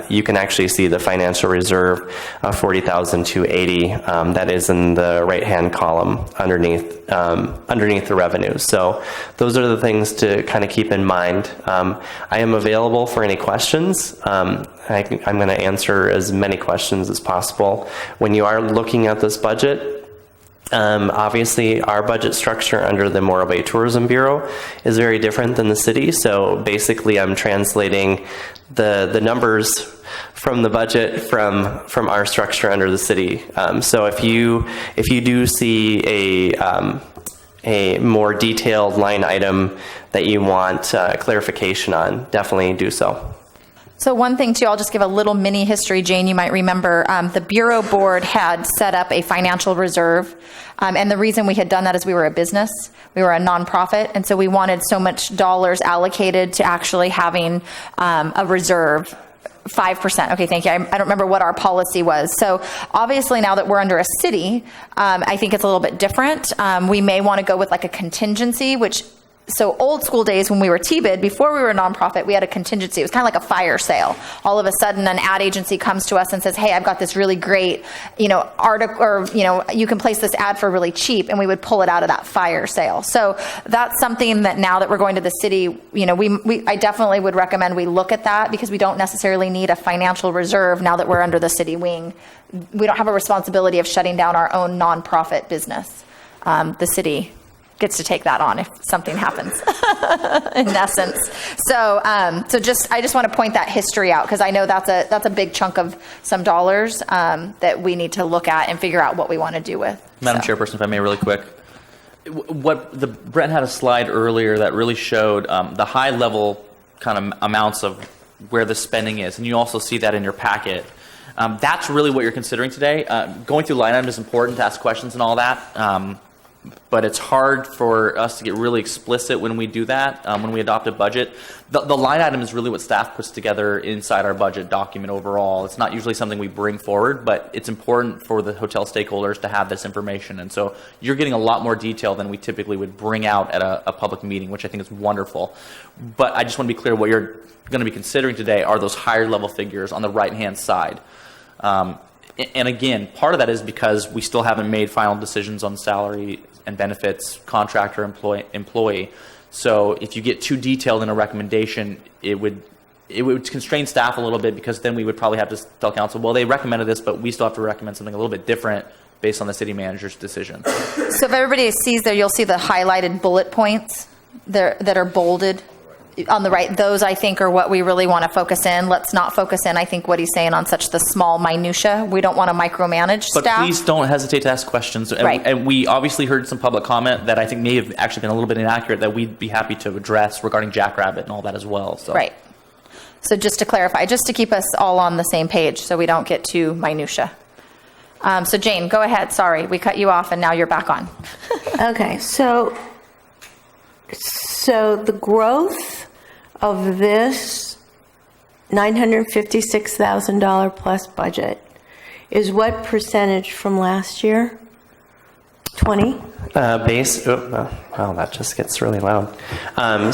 you can actually see the financial reserve, $40,280. That is in the right-hand column underneath the revenue. So those are the things to kind of keep in mind. I am available for any questions. I'm going to answer as many questions as possible. When you are looking at this budget, obviously our budget structure under the Morro Bay Tourism Bureau is very different than the city. So basically I'm translating the numbers from the budget from our structure under the city. So if you do see a more detailed line item that you want clarification on, definitely do so. So one thing too, I'll just give a little mini history. Jane, you might remember the Bureau Board had set up a financial reserve. And the reason we had done that is we were a business. We were a nonprofit. And so we wanted so much dollars allocated to actually having a reserve. 5%. Okay, thank you. I don't remember what our policy was. So obviously now that we're under a city, I think it's a little bit different. We may want to go with like a contingency, so old school days when we were TBID, before we were a nonprofit, we had a contingency. It was kind of like a fire sale. All of a sudden, an ad agency comes to us and says, hey, I've got this really great, article, or, you can place this ad for really cheap, and we would pull it out of that fire sale. So that's something that now that we're going to the city, I definitely would recommend we look at that, because we don't necessarily need a financial reserve now that we're under the city wing. We don't have a responsibility of shutting down our own nonprofit business. The city gets to take that on if something happens, in essence. So, I just want to point that history out, because I know that's a big chunk of some dollars that we need to look at and figure out what we want to do with. Madam Chairperson, if I may, really quick. Brent had a slide earlier that really showed the high level kind of amounts of where the spending is, and you also see that in your packet. That's really what you're considering today. Going through line items is important to ask questions and all that. But it's hard for us to get really explicit when we do that, when we adopt a budget. The line item is really what staff puts together inside our budget document overall. It's not usually something we bring forward, but it's important for the hotel stakeholders to have this information. And so you're getting a lot more detail than we typically would bring out at a public meeting, which I think is wonderful. But I just want to be clear, what you're going to be considering today are those higher level figures on the right-hand side. And again, part of that is because we still haven't made final decisions on salary and benefits, contractor, employee. So if you get too detailed in a recommendation, it would constrain staff a little bit, because then we would probably have to tell council, well, they recommended this, but we still have to recommend something a little bit different based on the city manager's decision. So if everybody sees there, you'll see the highlighted bullet points that are bolded on the right. Those, I think, are what we really want to focus in. Let's not focus in, I think, what he's saying on such the small minutia. We don't want to micromanage staff. But please don't hesitate to ask questions. Right. And we obviously heard some public comment that I think may have actually been a little bit inaccurate, that we'd be happy to address regarding Jackrabbit and all that as well. So. Right. So just to clarify, just to keep us all on the same page so we don't get too minutia. So Jane, go ahead. Sorry, we cut you off and now you're back on. Okay, so the growth of this $956,000 plus budget is what percentage from last year? 20? Wow, that just gets really loud.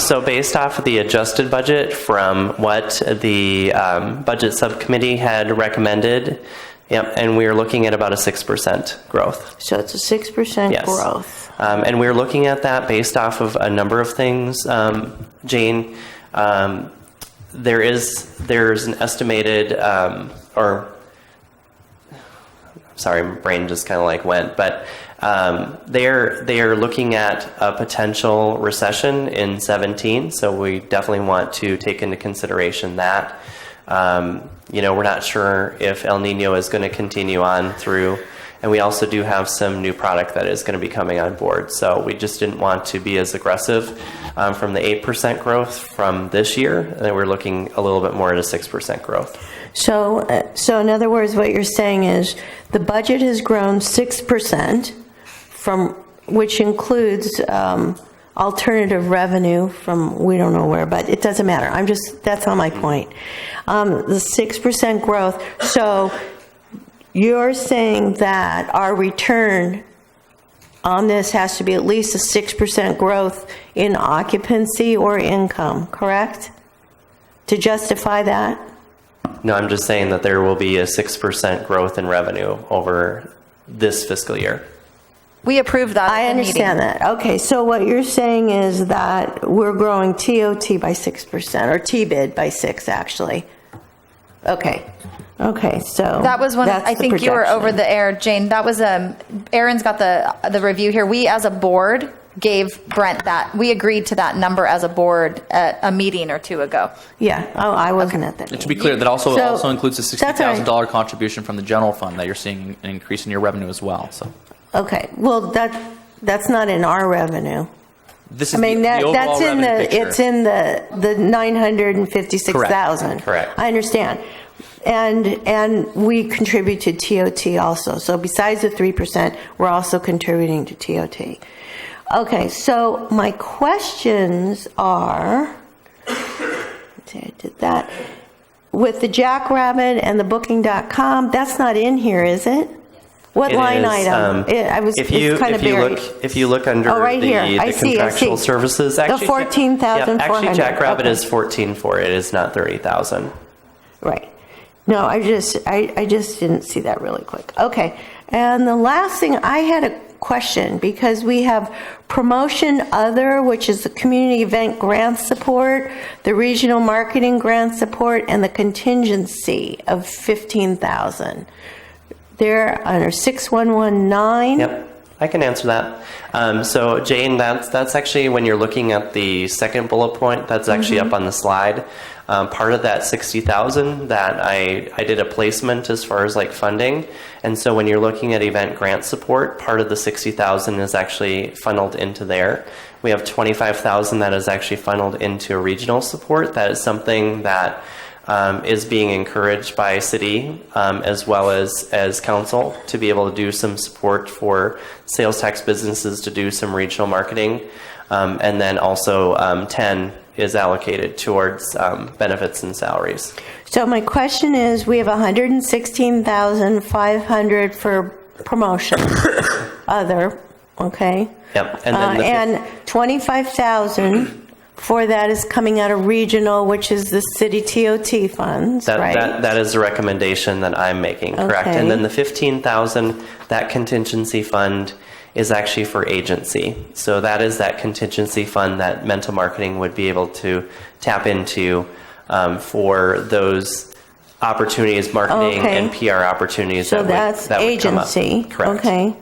So based off of the adjusted budget from what the budget subcommittee had recommended Yep, and we're looking at about a 6% growth. So it's a 6% Yes. growth. And we're looking at that based off of a number of things, Jane. There's an estimated, sorry, my brain just kind of like went, but they are looking at a potential recession in 17, so we definitely want to take into consideration that. We're not sure if El Nino is going to continue on through, and we also do have some new product that is going to be coming on board. So we just didn't want to be as aggressive from the 8% growth from this year, and we're looking a little bit more at a 6% growth. So in other words, what you're saying is the budget has grown 6%, which includes alternative revenue from we don't know where, but it doesn't matter. That's not my point. The 6% growth. So you're saying that our return on this has to be at least a 6% growth in occupancy or income, correct? To justify that? No, I'm just saying that there will be a 6% growth in revenue over this fiscal year. We approved that. I understand that. Okay, so what you're saying is that we're growing TOT by 6%, or TBID by 6, actually. Okay, so That was one. that's I the think you were projection. over the air, Jane. That was Aaron's got the review here. We as a board gave Brent that. We agreed to that number as a board at a meeting or two ago. Yeah, I wasn't at that And to be meeting. clear, that also So, includes a that's all right. $60,000 contribution from the general fund that you're seeing an increase in your revenue as well. So Okay, well, that's not in our revenue. this I is mean, the overall that's in revenue picture. it's in the 956,000. Correct. I understand. And we contribute to TOT also. So besides the 3%, we're also contributing to TOT. Okay, so my questions are, let's see, I did that. With the Jackrabbit and the Booking.com, that's not in here, is it? What It line is, item? It's kind of buried. If you look under Oh, right the, here. I the see, contractual services, actually, The 14,400. Actually, Jackrabbit Okay. is 14.4. It is not 30,000. Right. No, I just didn't see that really quick. Okay. And the last thing, I had a question because we have promotion other, which is the community event grant support, the regional marketing grant support, and the contingency of 15,000. They're under 6119. Yep, I can answer that. So Jane, that's actually when you're looking at the second bullet point, that's actually up on the slide. Part of that 60,000 that I did a placement as far as like funding. And so when you're looking at event grant support, part of the 60,000 is actually funneled into there. We have 25,000 that is actually funneled into regional support. That is something that is being encouraged by city as well as council to be able to do some support for sales tax businesses to do some regional marketing. And then also 10 is allocated towards benefits and salaries. So my question is, we have 116,500 for promotion, other, okay? Yep. And then And 25,000 for that is coming out of regional, which is the city TOT funds, right? that is the recommendation that I'm making, correct? Okay. And then the 15,000, that contingency fund is actually for agency. So that is that contingency fund that Mental Marketing would be able to tap into for those opportunities, marketing Okay. and PR opportunities. So that that's would come up. agency. Correct. Okay.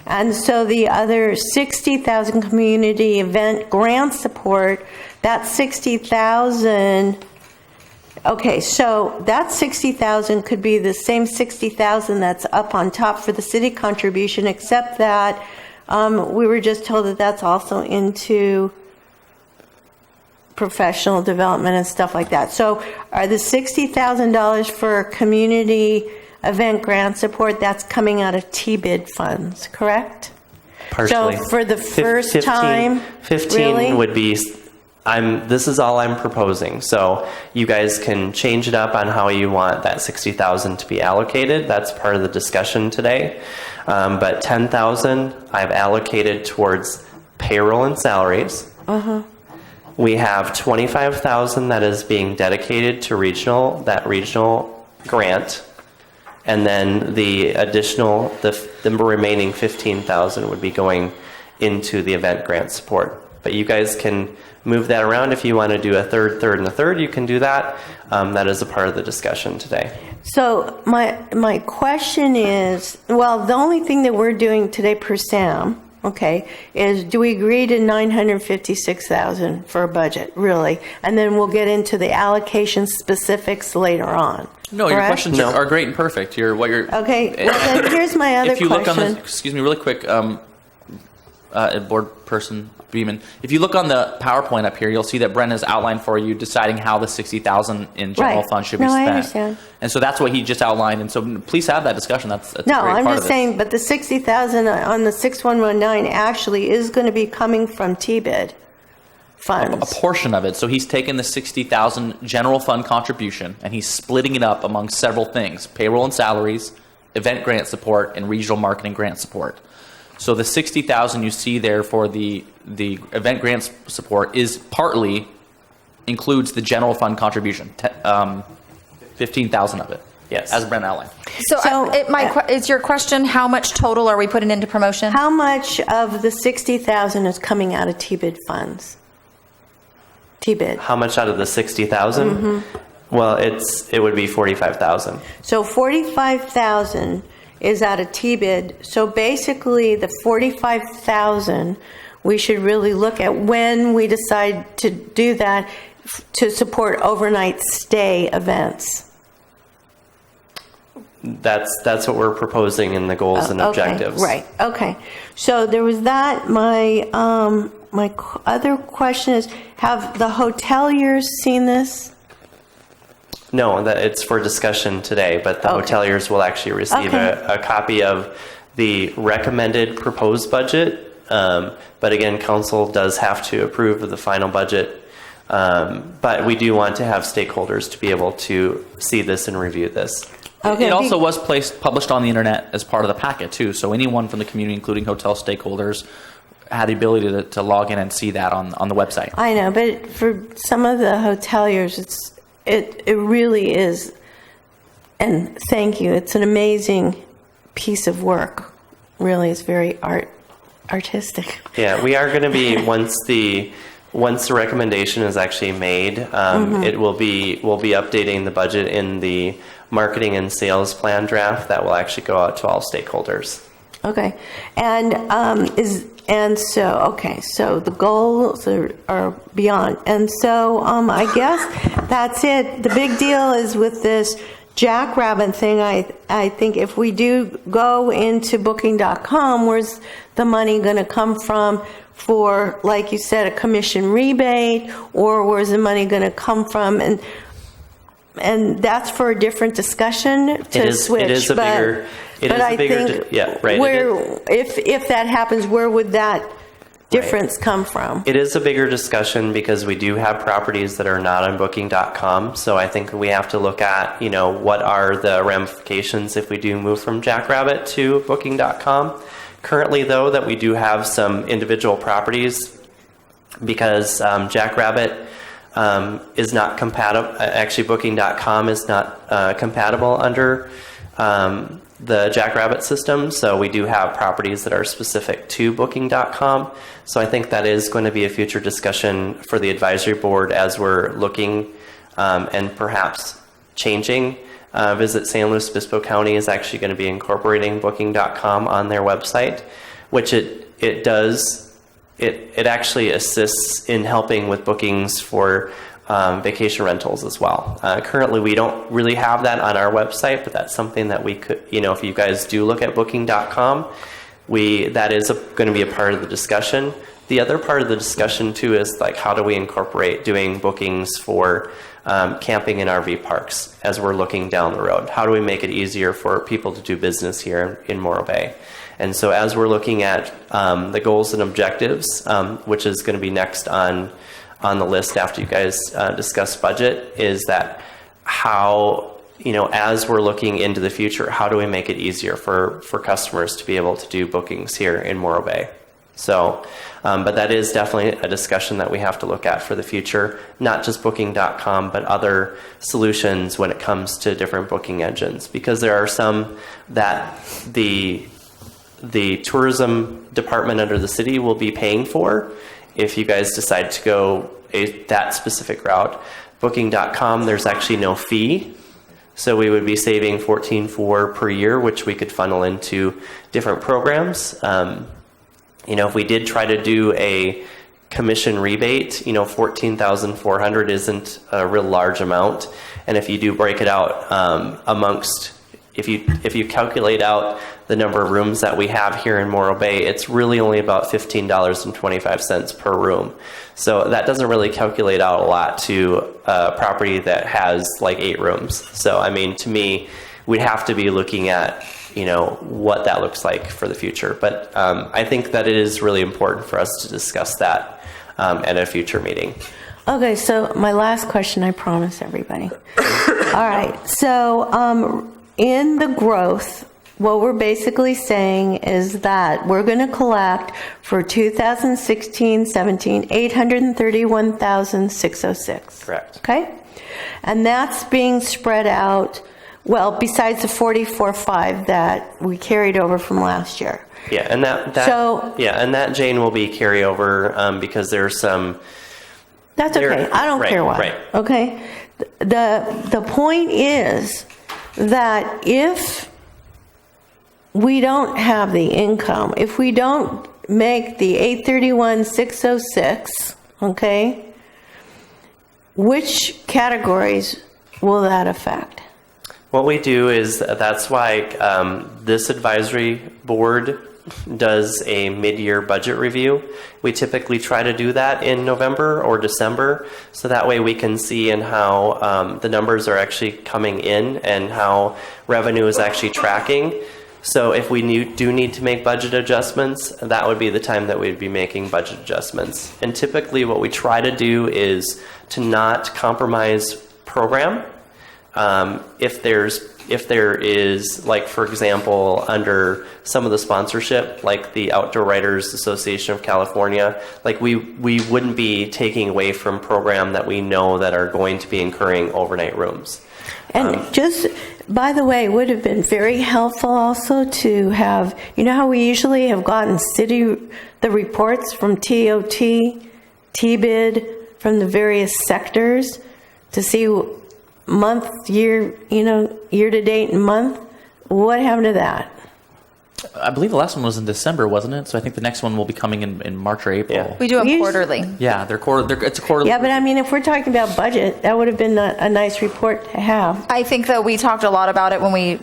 And so the other 60,000 community event grant support, that 60,000, okay, so that 60,000 could be the same 60,000 that's up on top for the city contribution, except that we were just told that that's also into professional development and stuff like that. So are the $60,000 for community event grant support, that's coming out of TBID funds, correct? Partially. So for the first time, 15 really? would be, this is all I'm proposing. So you guys can change it up on how you want that 60,000 to be allocated. That's part of the discussion today. But 10,000 I've allocated towards payroll and salaries. We have 25,000 that is being dedicated to regional grant. and then the additional, the remaining 15,000 would be going into the event grant support. But you guys can move that around. If you want to do a third, and a third, you can do that. That is a part of the discussion today. So my question is, well, the only thing that we're doing today per SAM, okay, is do we agree to $956,000 for a budget, really? And then we'll get into the allocation specifics later on. No, your correct? questions are great and perfect. Okay, well then here's my other if you question. look on the, excuse me, really quick, board person Beeman, if you look on the PowerPoint up here, you'll see that Brent has outlined for you deciding how the $60,000 in general Right. fund should be No, I spent. understand. And so that's what he just outlined. And so please have that discussion. That's a No, great I'm part just of it. saying, but the $60,000 on the 6119 actually is going to be coming from TBID A funds. portion of it. So he's taken the 60,000 general fund contribution and he's splitting it up among several things: payroll and salaries, event grant support, and regional marketing grant support. So the 60,000 you see there for the event grant support is partly includes the general fund contribution, 15,000 of it. Yes. As Brent outlined. So, is your question, how much total are we putting into promotion? How much of the 60,000 is coming out of TBID funds? TBID. How much out of the 60,000? Mm-hmm. Well, it would be 45,000. So 45,000 is out of TBID. So basically, the 45,000 we should really look at when we decide to do that to support overnight stay events. That's what we're proposing in the goals and objectives. Okay, right. Okay. So there was that. My other question is: have the hoteliers seen this? No, that it's for discussion today, but the Okay. hoteliers will actually receive Okay. a copy of the recommended proposed budget. But again, council does have to approve of the final budget. But we do want to have stakeholders to be able to see this and review this. Okay. It also was published on the internet as part of the packet too. So anyone from the community, including hotel stakeholders, had the ability to log in and see that on the website. I know, but for some of the hoteliers, it really is. And thank you. It's an amazing piece of work. Really, it's very artistic. Yeah, we are going to be once the recommendation is actually made, we'll be updating the budget in the marketing and sales plan draft that will actually go out to all stakeholders. Okay, so the goals are beyond, and so I guess that's it. The big deal is with this Jackrabbit thing. I think if we do go into Booking.com, where's the money going to come from for, like you said, a commission rebate, or where's the money going to come from? And that's for a different discussion to switch. It is a bigger. Yeah, right. If that happens, where would that difference come from? It is a bigger discussion because we do have properties that are not on Booking.com. So I think we have to look at, what are the ramifications if we do move from Jackrabbit to Booking.com. Currently, though, that we do have some individual properties because Jackrabbit is not compatible. Actually, Booking.com is not compatible under the Jackrabbit system. So we do have properties that are specific to Booking.com. So I think that is going to be a future discussion for the advisory board as we're looking and perhaps changing. Visit San Luis Obispo County is actually going to be incorporating Booking.com on their website, which it does. It actually assists in helping with bookings for vacation rentals as well. Currently, we don't really have that on our website, but that's something that we could, if you guys do look at Booking.com, that is going to be a part of the discussion. The other part of the discussion too is like how do we incorporate doing bookings for camping in RV parks as we're looking down the road? How do we make it easier for people to do business here in Morro Bay? And so as we're looking at the goals and objectives, which is going to be next on the list after you guys discuss budget, is that how, as we're looking into the future, how do we make it easier for customers to be able to do bookings here in Morro Bay? So, but that is definitely a discussion that we have to look at for the future, not just Booking.com, but other solutions when it comes to different booking engines, because there are some that the tourism department under the city will be paying for if you guys decide to go that specific route. Booking.com, there's actually no fee. So we would be saving $14,400 per year, which we could funnel into different programs. If we did try to do a commission rebate, $14,400 isn't a real large amount. And if you do break it out amongst, if you calculate out the number of rooms that we have here in Morro Bay, it's really only about $15.25 per room. So that doesn't really calculate out a lot to a property that has like 8 rooms. So, to me, we'd have to be looking at, what that looks like for the future. But I think that it is really important for us to discuss that at a future meeting. Okay, so my last question, I promise everybody. All right, so in the growth, what we're basically saying is that we're going to collect for 2016-17 $831,606. Correct. Okay, and that's being spread out. Well, besides the 44.5 that we carried over from last year. Yeah, and that Jane will be carryover because there's some. That's okay. I don't care why. Right. Okay. The point is that if we don't have the income, if we don't make the 831,606, okay, which categories will that affect? What we do is, that's why this advisory board does a mid-year budget review. We typically try to do that in November or December, so that way we can see in how the numbers are actually coming in and how revenue is actually tracking. So if we do need to make budget adjustments, that would be the time that we'd be making budget adjustments. And typically what we try to do is to not compromise program. If there is, like, for example, under some of the sponsorship, like the Outdoor Writers Association of California, like we wouldn't be taking away from program that we know that are going to be incurring overnight rooms. And just, by the way, it would have been very helpful also to have, how we usually have gotten the reports from TOT, TBID, from the various sectors to see month, year, year to date and month. What happened to that? I believe the last one was in December, wasn't it? So I think the next one will be coming in March or April. Yeah. We do them quarterly. Yeah, it's a quarterly. Yeah, but if we're talking about budget, that would have been a nice report to have. I think that we talked a lot about it when we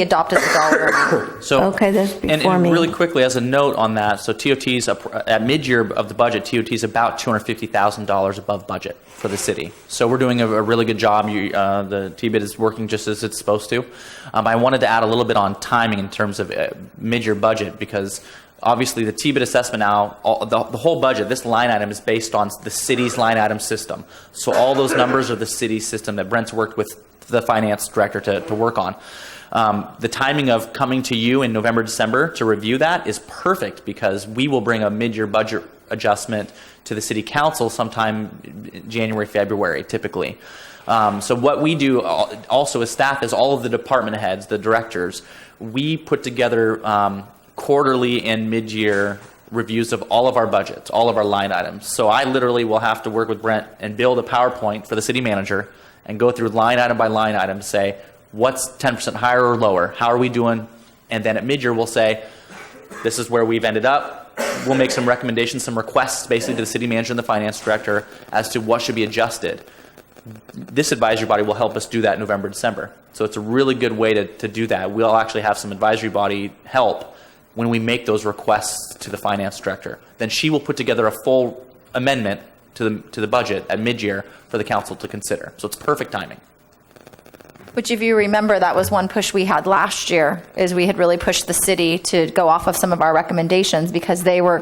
adopted the dollar amount. So, okay, that's before and me. really quickly, as a note on that, so TOT's at mid-year of the budget, TOT's about $250,000 above budget for the city. So we're doing a really good job. The TBID is working just as it's supposed to. I wanted to add a little bit on timing in terms of mid-year budget, because obviously the TBID assessment now, the whole budget, this line item is based on the city's line item system. So all those numbers are the city's system that Brent's worked with the finance director to work on. The timing of coming to you in November, December to review that is perfect, because we will bring a mid-year budget adjustment to the city council sometime January, February, typically. So what we do also as staff is all of the department heads, the directors, we put together quarterly and mid-year reviews of all of our budgets, all of our line items. So I literally will have to work with Brent and build a PowerPoint for the city manager and go through line item by line item, say, what's 10% higher or lower? How are we doing? And then at mid-year, we'll say, this is where we've ended up. We'll make some recommendations, some requests, basically to the city manager and the finance director as to what should be adjusted. This advisory body will help us do that in November, December. So it's a really good way to do that. We'll actually have some advisory body help when we make those requests to the finance director. Then she will put together a full amendment to the budget at mid-year for the council to consider. So it's perfect timing. Which, if you remember, that was one push we had last year, is we had really pushed the city to go off of some of our recommendations, because they were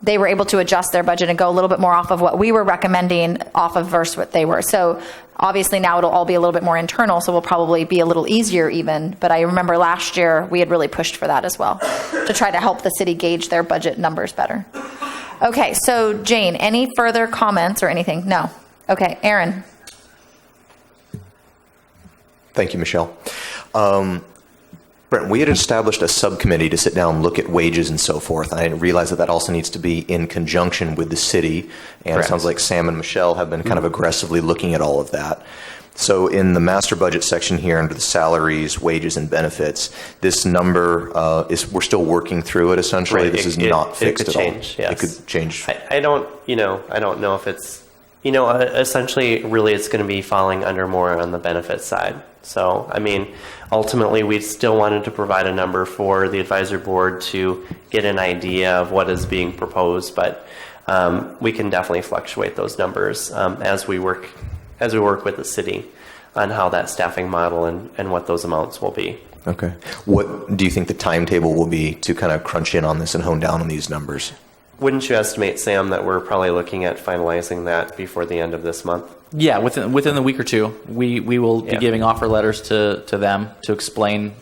they were able to adjust their budget and go a little bit more off of what we were recommending off of versus what they were. So obviously now it'll all be a little bit more internal, so we'll probably be a little easier even. But I remember last year we had really pushed for that as well to try to help the city gauge their budget numbers better. Okay, so Jane, any further comments or anything? No. Okay, Aaron. Thank you, Michelle. Brent, we had established a subcommittee to sit down and look at wages and so forth. And I realize that that also needs to be in conjunction with the city. And Correct. It sounds like Sam and Michelle have been kind of aggressively looking at all of that. So in the master budget section here under the salaries, wages, and benefits, this number we're still working through it essentially. Right. This is not fixed it could at change, all. yes. It could change. I don't know if it's, essentially, really, it's going to be falling under more on the benefit side. So, I mean, ultimately, we still wanted to provide a number for the advisory board to get an idea of what is being proposed, but we can definitely fluctuate those numbers as we work with the city on how that staffing model and what those amounts will be. Okay. What do you think the timetable will be to kind of crunch in on this and hone down on these numbers? Wouldn't you estimate, Sam, that we're probably looking at finalizing that before the end of this month? Yeah, within the week or two, we will be Yeah. giving offer letters to them to explain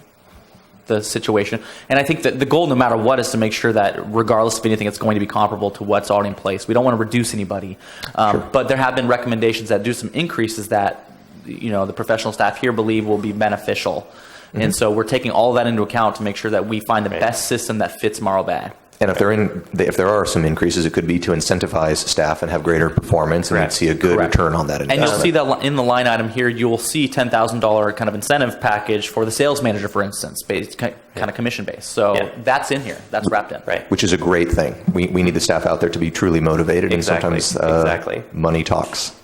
the situation. And I think that the goal, no matter what, is to make sure that regardless of anything, it's going to be comparable to what's already in place. We don't want to reduce anybody. But there have been recommendations that do some increases that, the professional staff here believe will be beneficial. And so we're taking all of that into account to make sure that we find the best system that fits Morro Bay. And if there are some increases, it could be to incentivize staff and have greater performance, and we'd see a good return on that investment. And you'll see that in the line item here, you'll see $10,000 kind of incentive package for the sales manager, for instance, based kind of commission based. So that's in here. That's wrapped in. Right. Which is a great thing. We need the staff out there to be truly motivated, Exactly. and sometimes Exactly. money talks.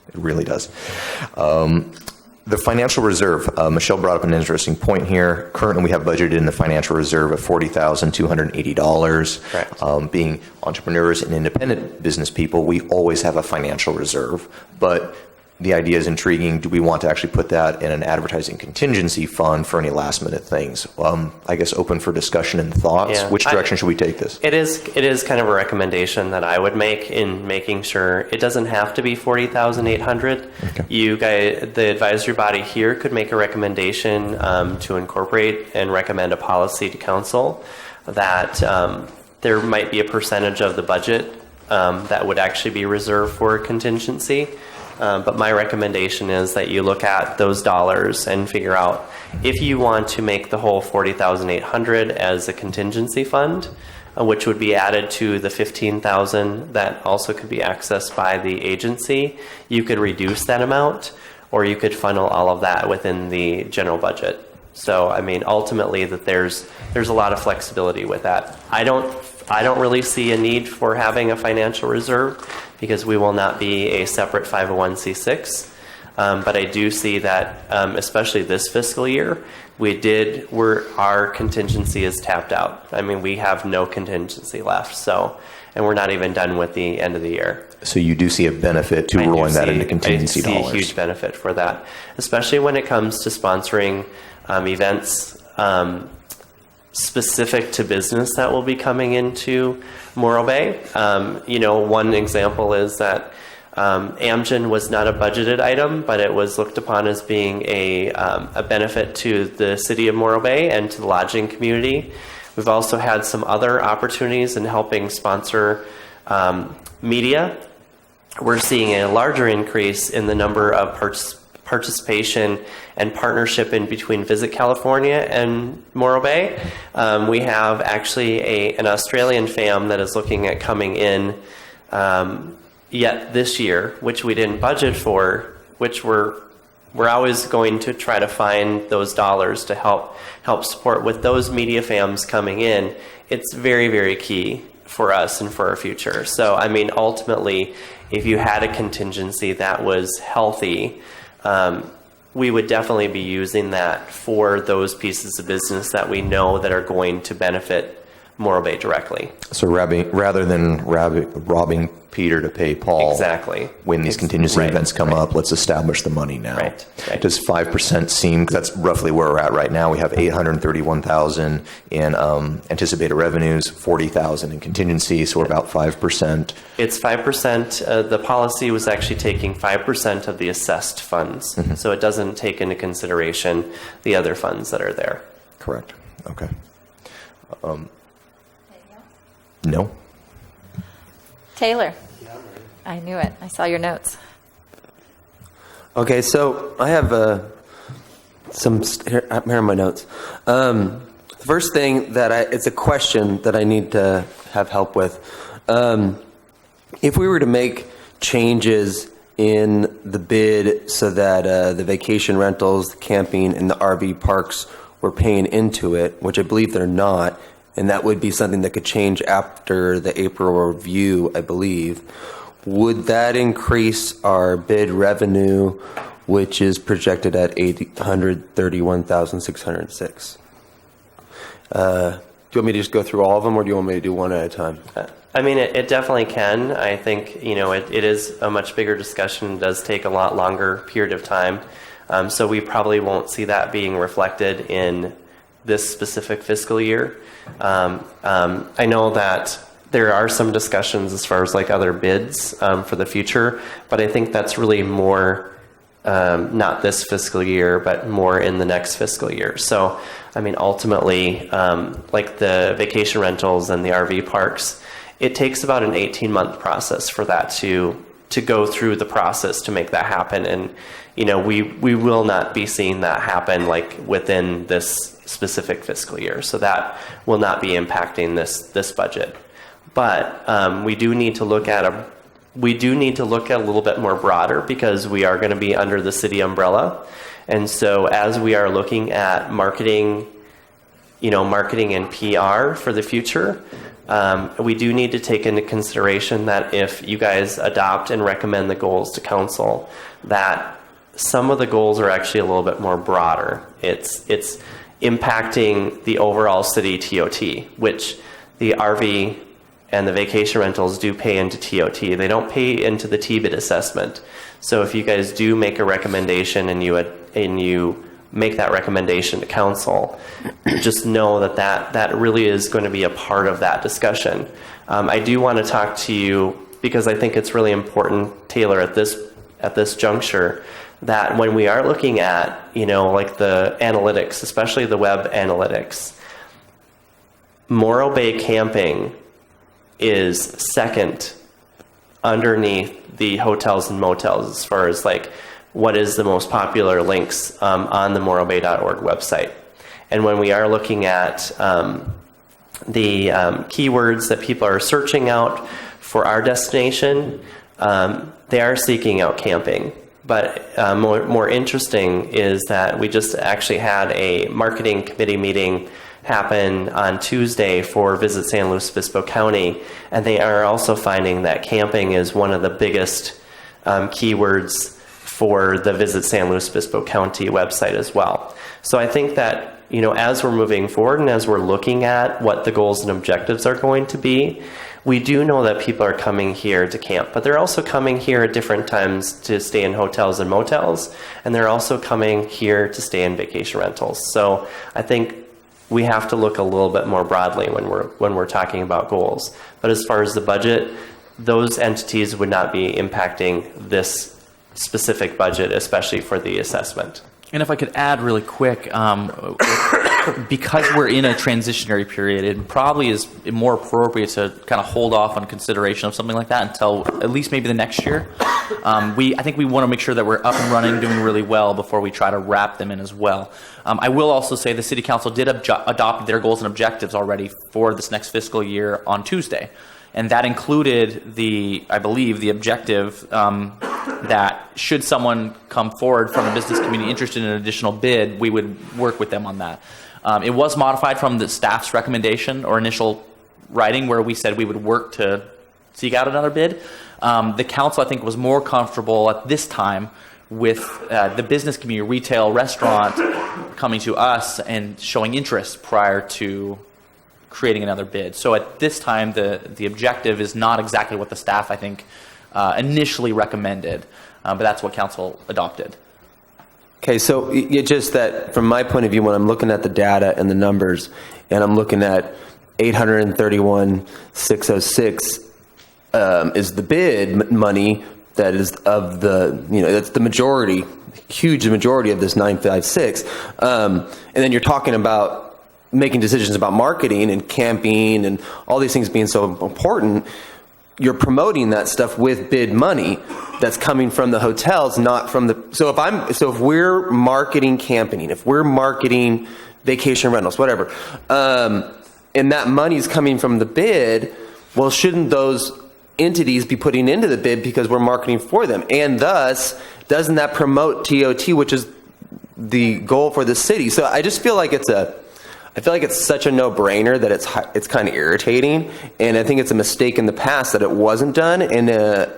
It really does. The financial reserve, Michelle brought up an interesting point here. Currently, we have budgeted in the financial reserve of $40,280. Correct. Being entrepreneurs and independent business people, we always have a financial reserve. But the idea is intriguing. Do we want to actually put that in an advertising contingency fund for any last minute things? I guess open for discussion and thoughts. Yeah. Which direction should we take this? It is kind of a recommendation that I would make in making sure it doesn't have to be 40,800. Okay. You guys, the advisory body here, could make a recommendation to incorporate and recommend a policy to council that there might be a percentage of the budget that would actually be reserved for contingency. But my recommendation is that you look at those dollars and figure out if you want to make the whole 40,800 as a contingency fund, which would be added to the 15,000 that also could be accessed by the agency. You could reduce that amount, or you could funnel all of that within the general budget. So, I mean, ultimately, that there's a lot of flexibility with that. I don't really see a need for having a financial reserve because we will not be a separate 501c6. But I do see that, especially this fiscal year, our contingency is tapped out. I mean, we have no contingency left. And we're not even done with the end of the year. So you do see a benefit to rolling that into contingency dollars? I see a huge benefit for that, especially when it comes to sponsoring events specific to business that will be coming into Morro Bay. One example is that Amgen was not a budgeted item, but it was looked upon as being a benefit to the city of Morro Bay and to the lodging community. We've also had some other opportunities in helping sponsor media. We're seeing a larger increase in the number of participation and partnership in between Visit California and Morro Bay. We have actually an Australian fam that is looking at coming in yet this year, which we didn't budget for, which we're always going to try to find those dollars to help support. With those media fams coming in, it's very, very key for us and for our future. So, I mean, ultimately, if you had a contingency that was healthy, we would definitely be using that for those pieces of business that we know that are going to benefit Morro Bay directly. So rather than robbing Peter to pay Paul, Exactly. when these contingency Right, events come up, let's establish the money now. Right. Does 5% seem, because that's roughly where we're at right now, we have 831,000 in anticipated revenues, 40,000 in contingency, so we're about 5%. It's 5%. The policy was actually taking 5% of the assessed funds. So it doesn't take into consideration the other funds that are there. Correct. Okay. No? Taylor? I knew it. I saw your notes. Okay, so I have here are my notes. The first thing that it's a question that I need to have help with. If we were to make changes in the bid so that the vacation rentals, the camping, and the RV parks were paying into it, which I believe they're not, and that would be something that could change after the April review, I believe, would that increase our bid revenue, which is projected at $831,606? Do you want me to just go through all of them, or do you want me to do one at a time? I mean, it definitely can. I think, it is a much bigger discussion. It does take a lot longer period of time. So we probably won't see that being reflected in this specific fiscal year. I know that there are some discussions as far as like other bids for the future, but I think that's really more not this fiscal year, but more in the next fiscal year. So, I mean, ultimately, like the vacation rentals and the RV parks, it takes about an 18-month process for that to go through the process to make that happen. And, we will not be seeing that happen like within this specific fiscal year. So that will not be impacting this budget. But we do need to look at a little bit more broader, because we are going to be under the city umbrella. And so as we are looking at marketing and PR for the future, we do need to take into consideration that if you guys adopt and recommend the goals to council, that some of the goals are actually a little bit more broader. It's impacting the overall city TOT, which the RV and the vacation rentals do pay into TOT. They don't pay into the TBID assessment. So if you guys do make a recommendation and you make that recommendation to council, just know that really is going to be a part of that discussion. I do want to talk to you, because I think it's really important, Taylor, at this juncture, that when we are looking at, like the analytics, especially the web analytics, Morro Bay camping is second underneath the hotels and motels as far as like what is the most popular links on the morrobay.org website. And when we are looking at the keywords that people are searching out for our destination, they are seeking out camping. But more interesting is that we just actually had a marketing committee meeting happen on Tuesday for Visit San Luis Obispo County, and they are also finding that camping is one of the biggest keywords for the Visit San Luis Obispo County website as well. So I think that, as we're moving forward and as we're looking at what the goals and objectives are going to be, we do know that people are coming here to camp, but they're also coming here at different times to stay in hotels and motels, and they're also coming here to stay in vacation rentals. So I think we have to look a little bit more broadly when we're talking about goals. But as far as the budget, those entities would not be impacting this specific budget, especially for the assessment. And if I could add really quick, because we're in a transitionary period, it probably is more appropriate to kind of hold off on consideration of something like that until at least maybe the next year. I think we want to make sure that we're up and running, doing really well before we try to wrap them in as well. I will also say the City Council did adopt their goals and objectives already for this next fiscal year on Tuesday. And that included I believe, the objective that should someone come forward from the business community interested in an additional bid, we would work with them on that. It was modified from the staff's recommendation or initial writing where we said we would work to seek out another bid. The council, I think, was more comfortable at this time with the business community, retail, restaurant, coming to us and showing interest prior to creating another bid. So at this time, the objective is not exactly what the staff, I think, initially recommended, but that's what council adopted. Okay, so it's just that from my point of view, when I'm looking at the data and the numbers, and I'm looking at 831,606 is the bid money that is of the, that's the majority, huge majority of this 956. And then you're talking about making decisions about marketing and camping and all these things being so important. You're promoting that stuff with bid money that's coming from the hotels, not from the. So if we're marketing camping, if we're marketing vacation rentals, whatever, and that money is coming from the bid, well, shouldn't those entities be putting into the bid because we're marketing for them? And thus, doesn't that promote TOT, which is the goal for the city? So I just feel like it's such a no-brainer that it's kind of irritating, and I think it's a mistake in the past that it wasn't done. And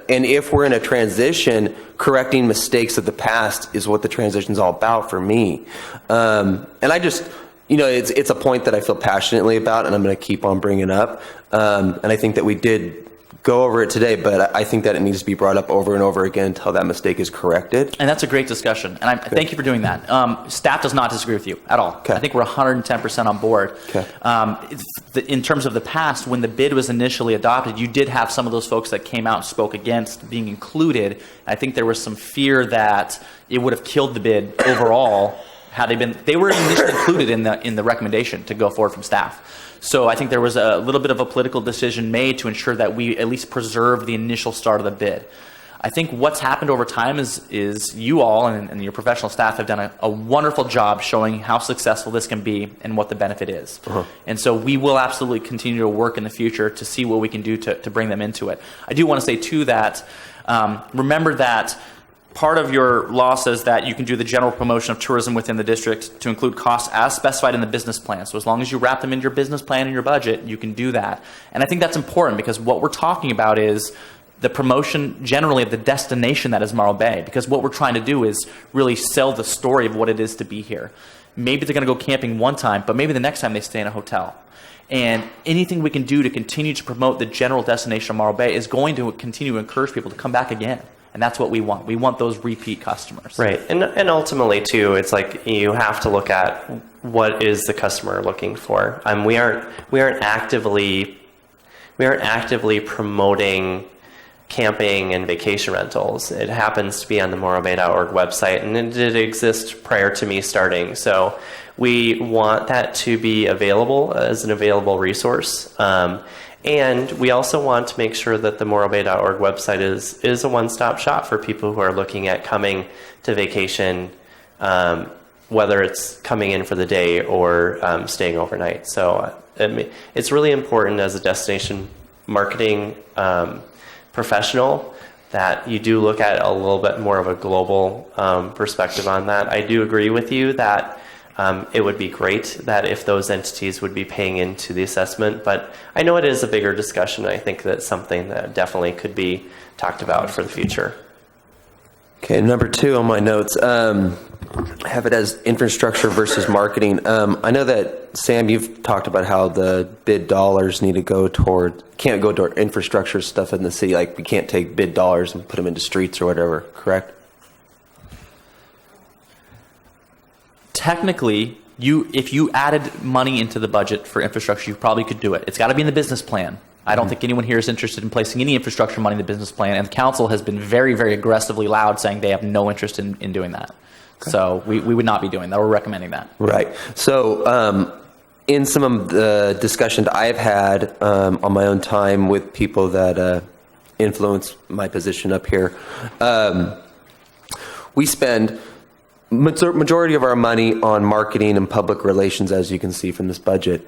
if we're in a transition, correcting mistakes of the past is what the transition is all about for me. And I just, it's a point that I feel passionately about, and I'm going to keep on bringing up. And I think that we did go over it today, but I think that it needs to be brought up over and over again until that mistake is corrected. And that's a great discussion, and thank you for doing that. Staff does not disagree with you at all. Okay. I think we're 110% on board. Okay. In terms of the past, when the bid was initially adopted, you did have some of those folks that came out and spoke against being included. I think there was some fear that it would have killed the bid overall had they been. They were initially included in the recommendation to go forward from staff. So I think there was a little bit of a political decision made to ensure that we at least preserve the initial start of the bid. I think what's happened over time is you all and your professional staff have done a wonderful job showing how successful this can be and what the benefit is. Uh-huh. And so we will absolutely continue to work in the future to see what we can do to bring them into it. I do want to say too that remember that part of your law says that you can do the general promotion of tourism within the district to include costs as specified in the business plan. So as long as you wrap them into your business plan and your budget, you can do that. And I think that's important because what we're talking about is the promotion generally of the destination that is Morro Bay, because what we're trying to do is really sell the story of what it is to be here. Maybe they're going to go camping one time, but maybe the next time they stay in a hotel. And anything we can do to continue to promote the general destination of Morro Bay is going to continue to encourage people to come back again. And that's what we want. We want those repeat customers. Right. And ultimately, too, it's like you have to look at what is the customer looking for. We aren't actively promoting camping and vacation rentals. It happens to be on the morrobay.org website, and it did exist prior to me starting. So we want that to be available as an available resource. And we also want to make sure that the morrobay.org website is a one-stop shop for people who are looking at coming to vacation, whether it's coming in for the day or staying overnight. So it's really important as a destination marketing professional that you do look at a little bit more of a global perspective on that. I do agree with you that it would be great that if those entities would be paying into the assessment, but I know it is a bigger discussion. I think that's something that definitely could be talked about for the future. Okay, number 2 on my notes, I have it as infrastructure versus marketing. I know that, Sam, you've talked about how the bid dollars need to can't go toward infrastructure stuff in the city. Like, we can't take bid dollars and put them into streets or whatever, correct? Technically, if you added money into the budget for infrastructure, you probably could do it. It's got to be in the business plan. I don't think anyone here is interested in placing any infrastructure money in the business plan, and the council has been very, very aggressively loud saying they have no interest in doing that. Okay. So we would not be doing that. We're recommending that. Right. So in some of the discussions I've had on my own time with people that influence my position up here, we spend majority of our money on marketing and public relations, as you can see from this budget,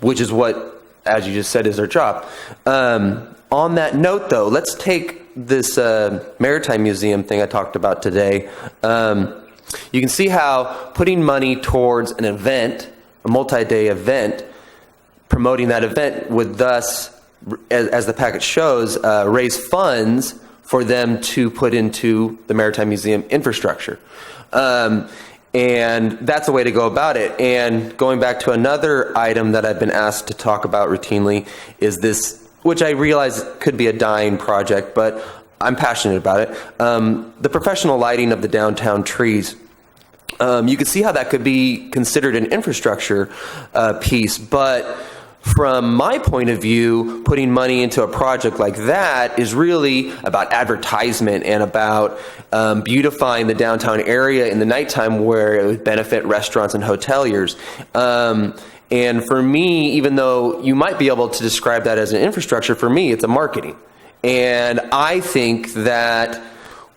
which is what, as you just said, is our job. On that note, though, let's take this Maritime Museum thing I talked about today. You can see how putting money towards an event, a multi-day event, promoting that event would thus, as the packet shows, raise funds for them to put into the Maritime Museum infrastructure. And that's a way to go about it. And going back to another item that I've been asked to talk about routinely is this, which I realize could be a dying project, but I'm passionate about it. The professional lighting of the downtown trees. You can see how that could be considered an infrastructure piece, but from my point of view, putting money into a project like that is really about advertisement and about beautifying the downtown area in the nighttime where it would benefit restaurants and hoteliers. And for me, even though you might be able to describe that as an infrastructure, for me, it's a marketing. And I think that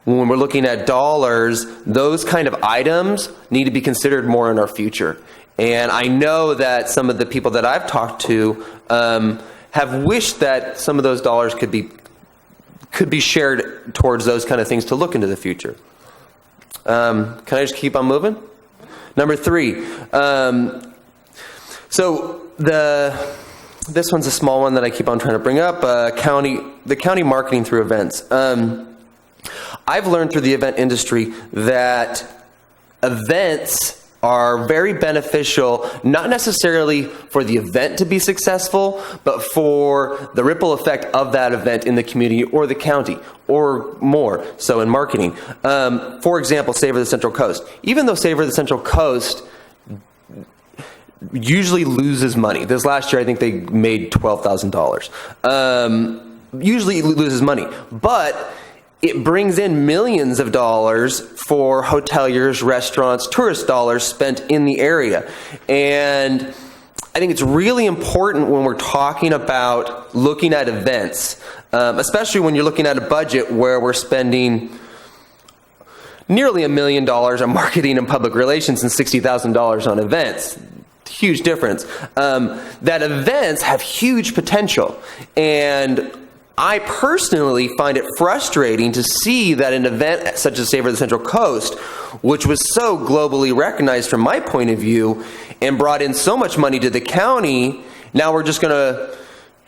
when we're looking at dollars, those kind of items need to be considered more in our future. And I know that some of the people that I've talked to have wished that some of those dollars could be shared towards those kind of things to look into the future. Can I just keep on moving? Number 3. So this one's a small one that I keep on trying to bring up. The county marketing through events. I've learned through the event industry that events are very beneficial, not necessarily for the event to be successful, but for the ripple effect of that event in the community or the county, or more so in marketing. For example, Savor the Central Coast. Even though Savor the Central Coast usually loses money. This last year, I think they made $12,000. Usually it loses money, but it brings in millions of dollars for hoteliers, restaurants, tourist dollars spent in the area. And I think it's really important when we're talking about looking at events, especially when you're looking at a budget where we're spending nearly $1 million on marketing and public relations and $60,000 on events. Huge difference. That events have huge potential. And I personally find it frustrating to see that an event such as Savor the Central Coast, which was so globally recognized from my point of view and brought in so much money to the county, now we're just going to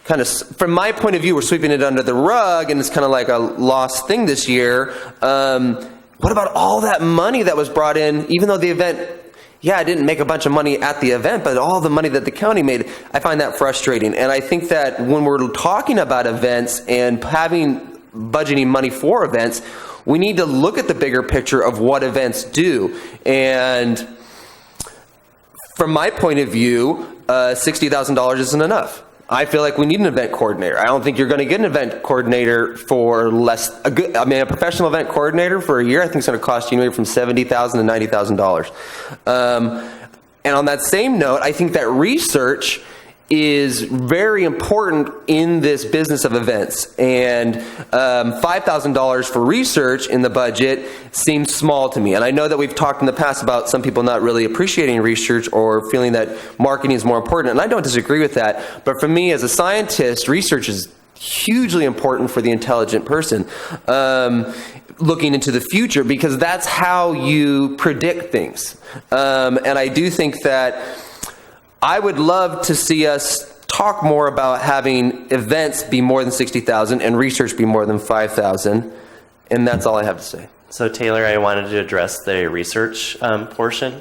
kind of, from my point of view, we're sweeping it under the rug and it's kind of like a lost thing this year. What about all that money that was brought in, even though the event, I didn't make a bunch of money at the event, but all the money that the county made, I find that frustrating. And I think that when we're talking about events and budgeting money for events, we need to look at the bigger picture of what events do. And from my point of view, $60,000 isn't enough. I feel like we need an event coordinator. I don't think you're going to get an event coordinator for less. A professional event coordinator for a year, I think it's going to cost you anywhere from $70,000 to $90,000. And on that same note, I think that research is very important in this business of events. And $5,000 for research in the budget seems small to me. And I know that we've talked in the past about some people not really appreciating research or feeling that marketing is more important. And I don't disagree with that. But for me as a scientist, research is hugely important for the intelligent person looking into the future, because that's how you predict things. And I do think that I would love to see us talk more about having events be more than 60,000 and research be more than 5,000. And that's all I have to say. So Taylor, I wanted to address the research portion.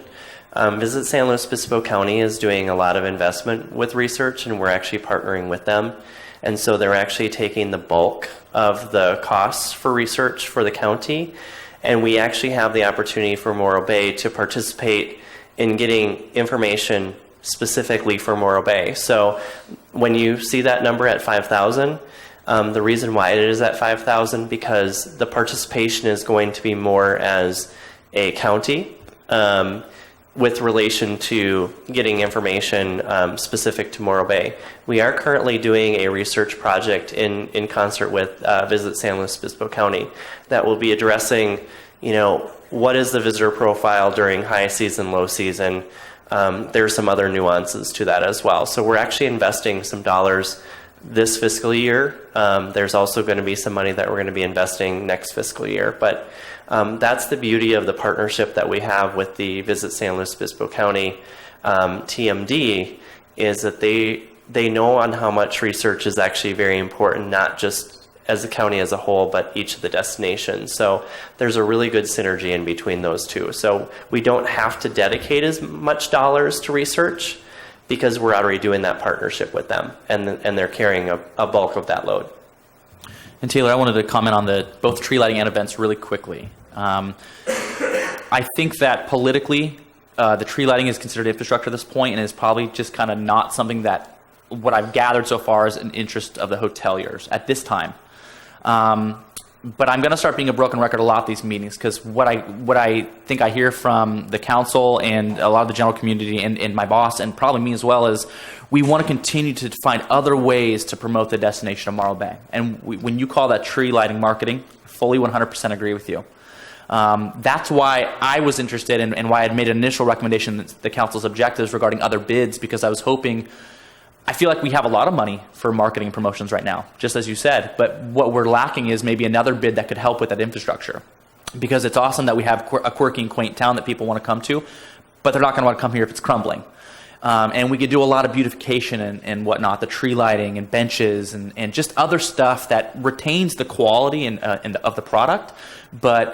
Visit San Luis Obispo County is doing a lot of investment with research, and we're actually partnering with them. And so they're actually taking the bulk of the costs for research for the county. And we actually have the opportunity for Morro Bay to participate in getting information specifically for Morro Bay. So when you see that number at 5,000, the reason why it is at 5,000 because the participation is going to be more as a county with relation to getting information specific to Morro Bay. We are currently doing a research project in concert with Visit San Luis Obispo County that will be addressing, what is the visitor profile during high season, low season. There's some other nuances to that as well. So we're actually investing some dollars this fiscal year. There's also going to be some money that we're going to be investing next fiscal year. But that's the beauty of the partnership that we have with the Visit San Luis Obispo County TMD is that they know on how much research is actually very important, not just as a county as a whole, but each of the destinations. So there's a really good synergy in between those two. So we don't have to dedicate as much dollars to research because we're already doing that partnership with them, and they're carrying a bulk of that load. And Taylor, I wanted to comment on both tree lighting and events really quickly. I think that politically, the tree lighting is considered infrastructure at this point, and is probably just kind of not something that, what I've gathered so far, is an interest of the hoteliers at this time. But I'm going to start being a broken record a lot at these meetings, because what I think I hear from the council and a lot of the general community and my boss, and probably me as well, is we want to continue to find other ways to promote the destination of Morro Bay. And when you call that tree lighting marketing, fully 100% agree with you. That's why I was interested in, and why I had made an initial recommendation that the council's objectives regarding other bids, because I was hoping, I feel like we have a lot of money for marketing promotions right now, just as you said, but what we're lacking is maybe another bid that could help with that infrastructure. Because it's awesome that we have a quirky and quaint town that people want to come to, but they're not going to want to come here if it's crumbling. And we could do a lot of beautification and whatnot, the tree lighting and benches and just other stuff that retains the quality of the product, but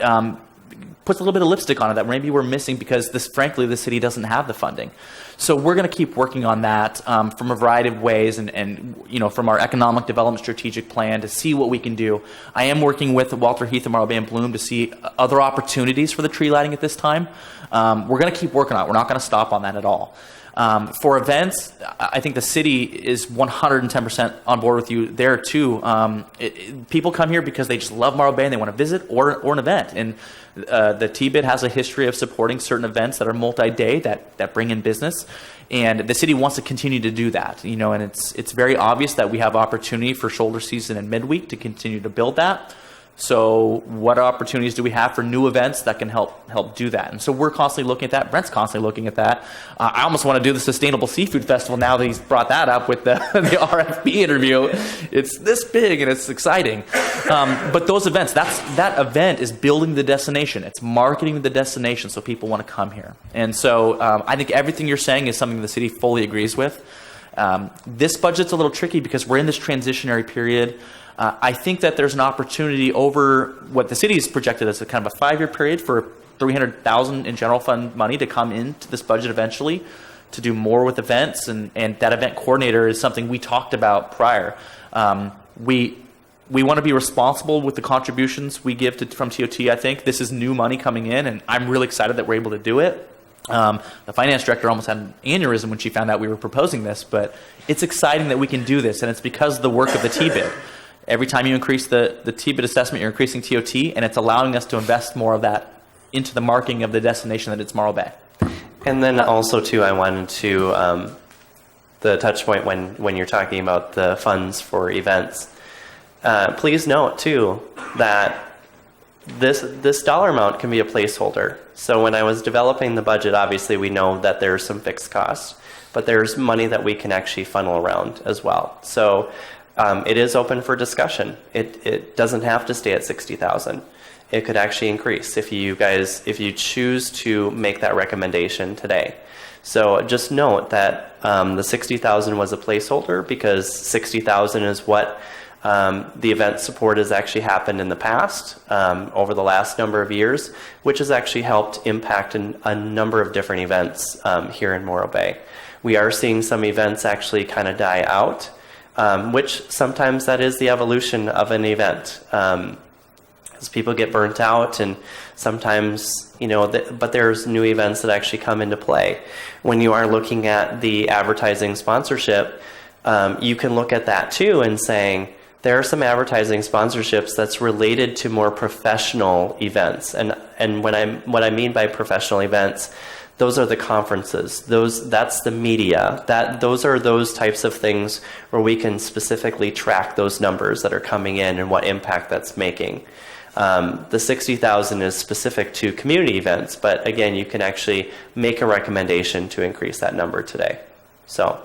puts a little bit of lipstick on it that maybe we're missing because, frankly, the city doesn't have the funding. So we're going to keep working on that from a variety of ways, and from our economic development strategic plan to see what we can do. I am working with Walter Heath and Morro Bay and Bloom to see other opportunities for the tree lighting at this time. We're going to keep working on it. We're not going to stop on that at all. For events, I think the city is 110% on board with you there too. People come here because they just love Morro Bay and they want to visit or an event. And the TBID has a history of supporting certain events that are multi-day that bring in business. And the city wants to continue to do that. And it's very obvious that we have opportunity for shoulder season and midweek to continue to build that. So what opportunities do we have for new events that can help do that? And so we're constantly looking at that. Brent's constantly looking at that. I almost want to do the Sustainable Seafood Festival now that he's brought that up with the RFP interview. It's this big and it's exciting. But those events, that event is building the destination. It's marketing the destination so people want to come here. And so I think everything you're saying is something the city fully agrees with. This budget's a little tricky because we're in this transitionary period. I think that there's an opportunity over what the city's projected as a kind of a 5-year period for $300,000 in general fund money to come into this budget eventually to do more with events, and that event coordinator is something we talked about prior. We want to be responsible with the contributions we give from TOT. I think this is new money coming in, and I'm really excited that we're able to do it. The finance director almost had an aneurysm when she found out we were proposing this, but it's exciting that we can do this, and it's because of the work of the TBID. Every time you increase the TBID assessment, you're increasing TOT, and it's allowing us to invest more of that into the marketing of the destination that it's Morro Bay. And then also, too, I wanted to, the touch point when you're talking about the funds for events, please note, too, that this dollar amount can be a placeholder. So when I was developing the budget, obviously we know that there's some fixed costs, but there's money that we can actually funnel around as well. So it is open for discussion. It doesn't have to stay at 60,000. It could actually increase if you choose to make that recommendation today. So just note that the 60,000 was a placeholder because 60,000 is what the event support has actually happened in the past over the last number of years, which has actually helped impact a number of different events here in Morro Bay. We are seeing some events actually kind of die out. Which sometimes that is the evolution of an event. As people get burnt out, and sometimes, but there's new events that actually come into play. When you are looking at the advertising sponsorship, you can look at that too and saying, there are some advertising sponsorships that's related to more professional events. And what I mean by professional events, those are the conferences. That's the media. Those are those types of things where we can specifically track those numbers that are coming in and what impact that's making. The 60,000 is specific to community events, but again, you can actually make a recommendation to increase that number today. So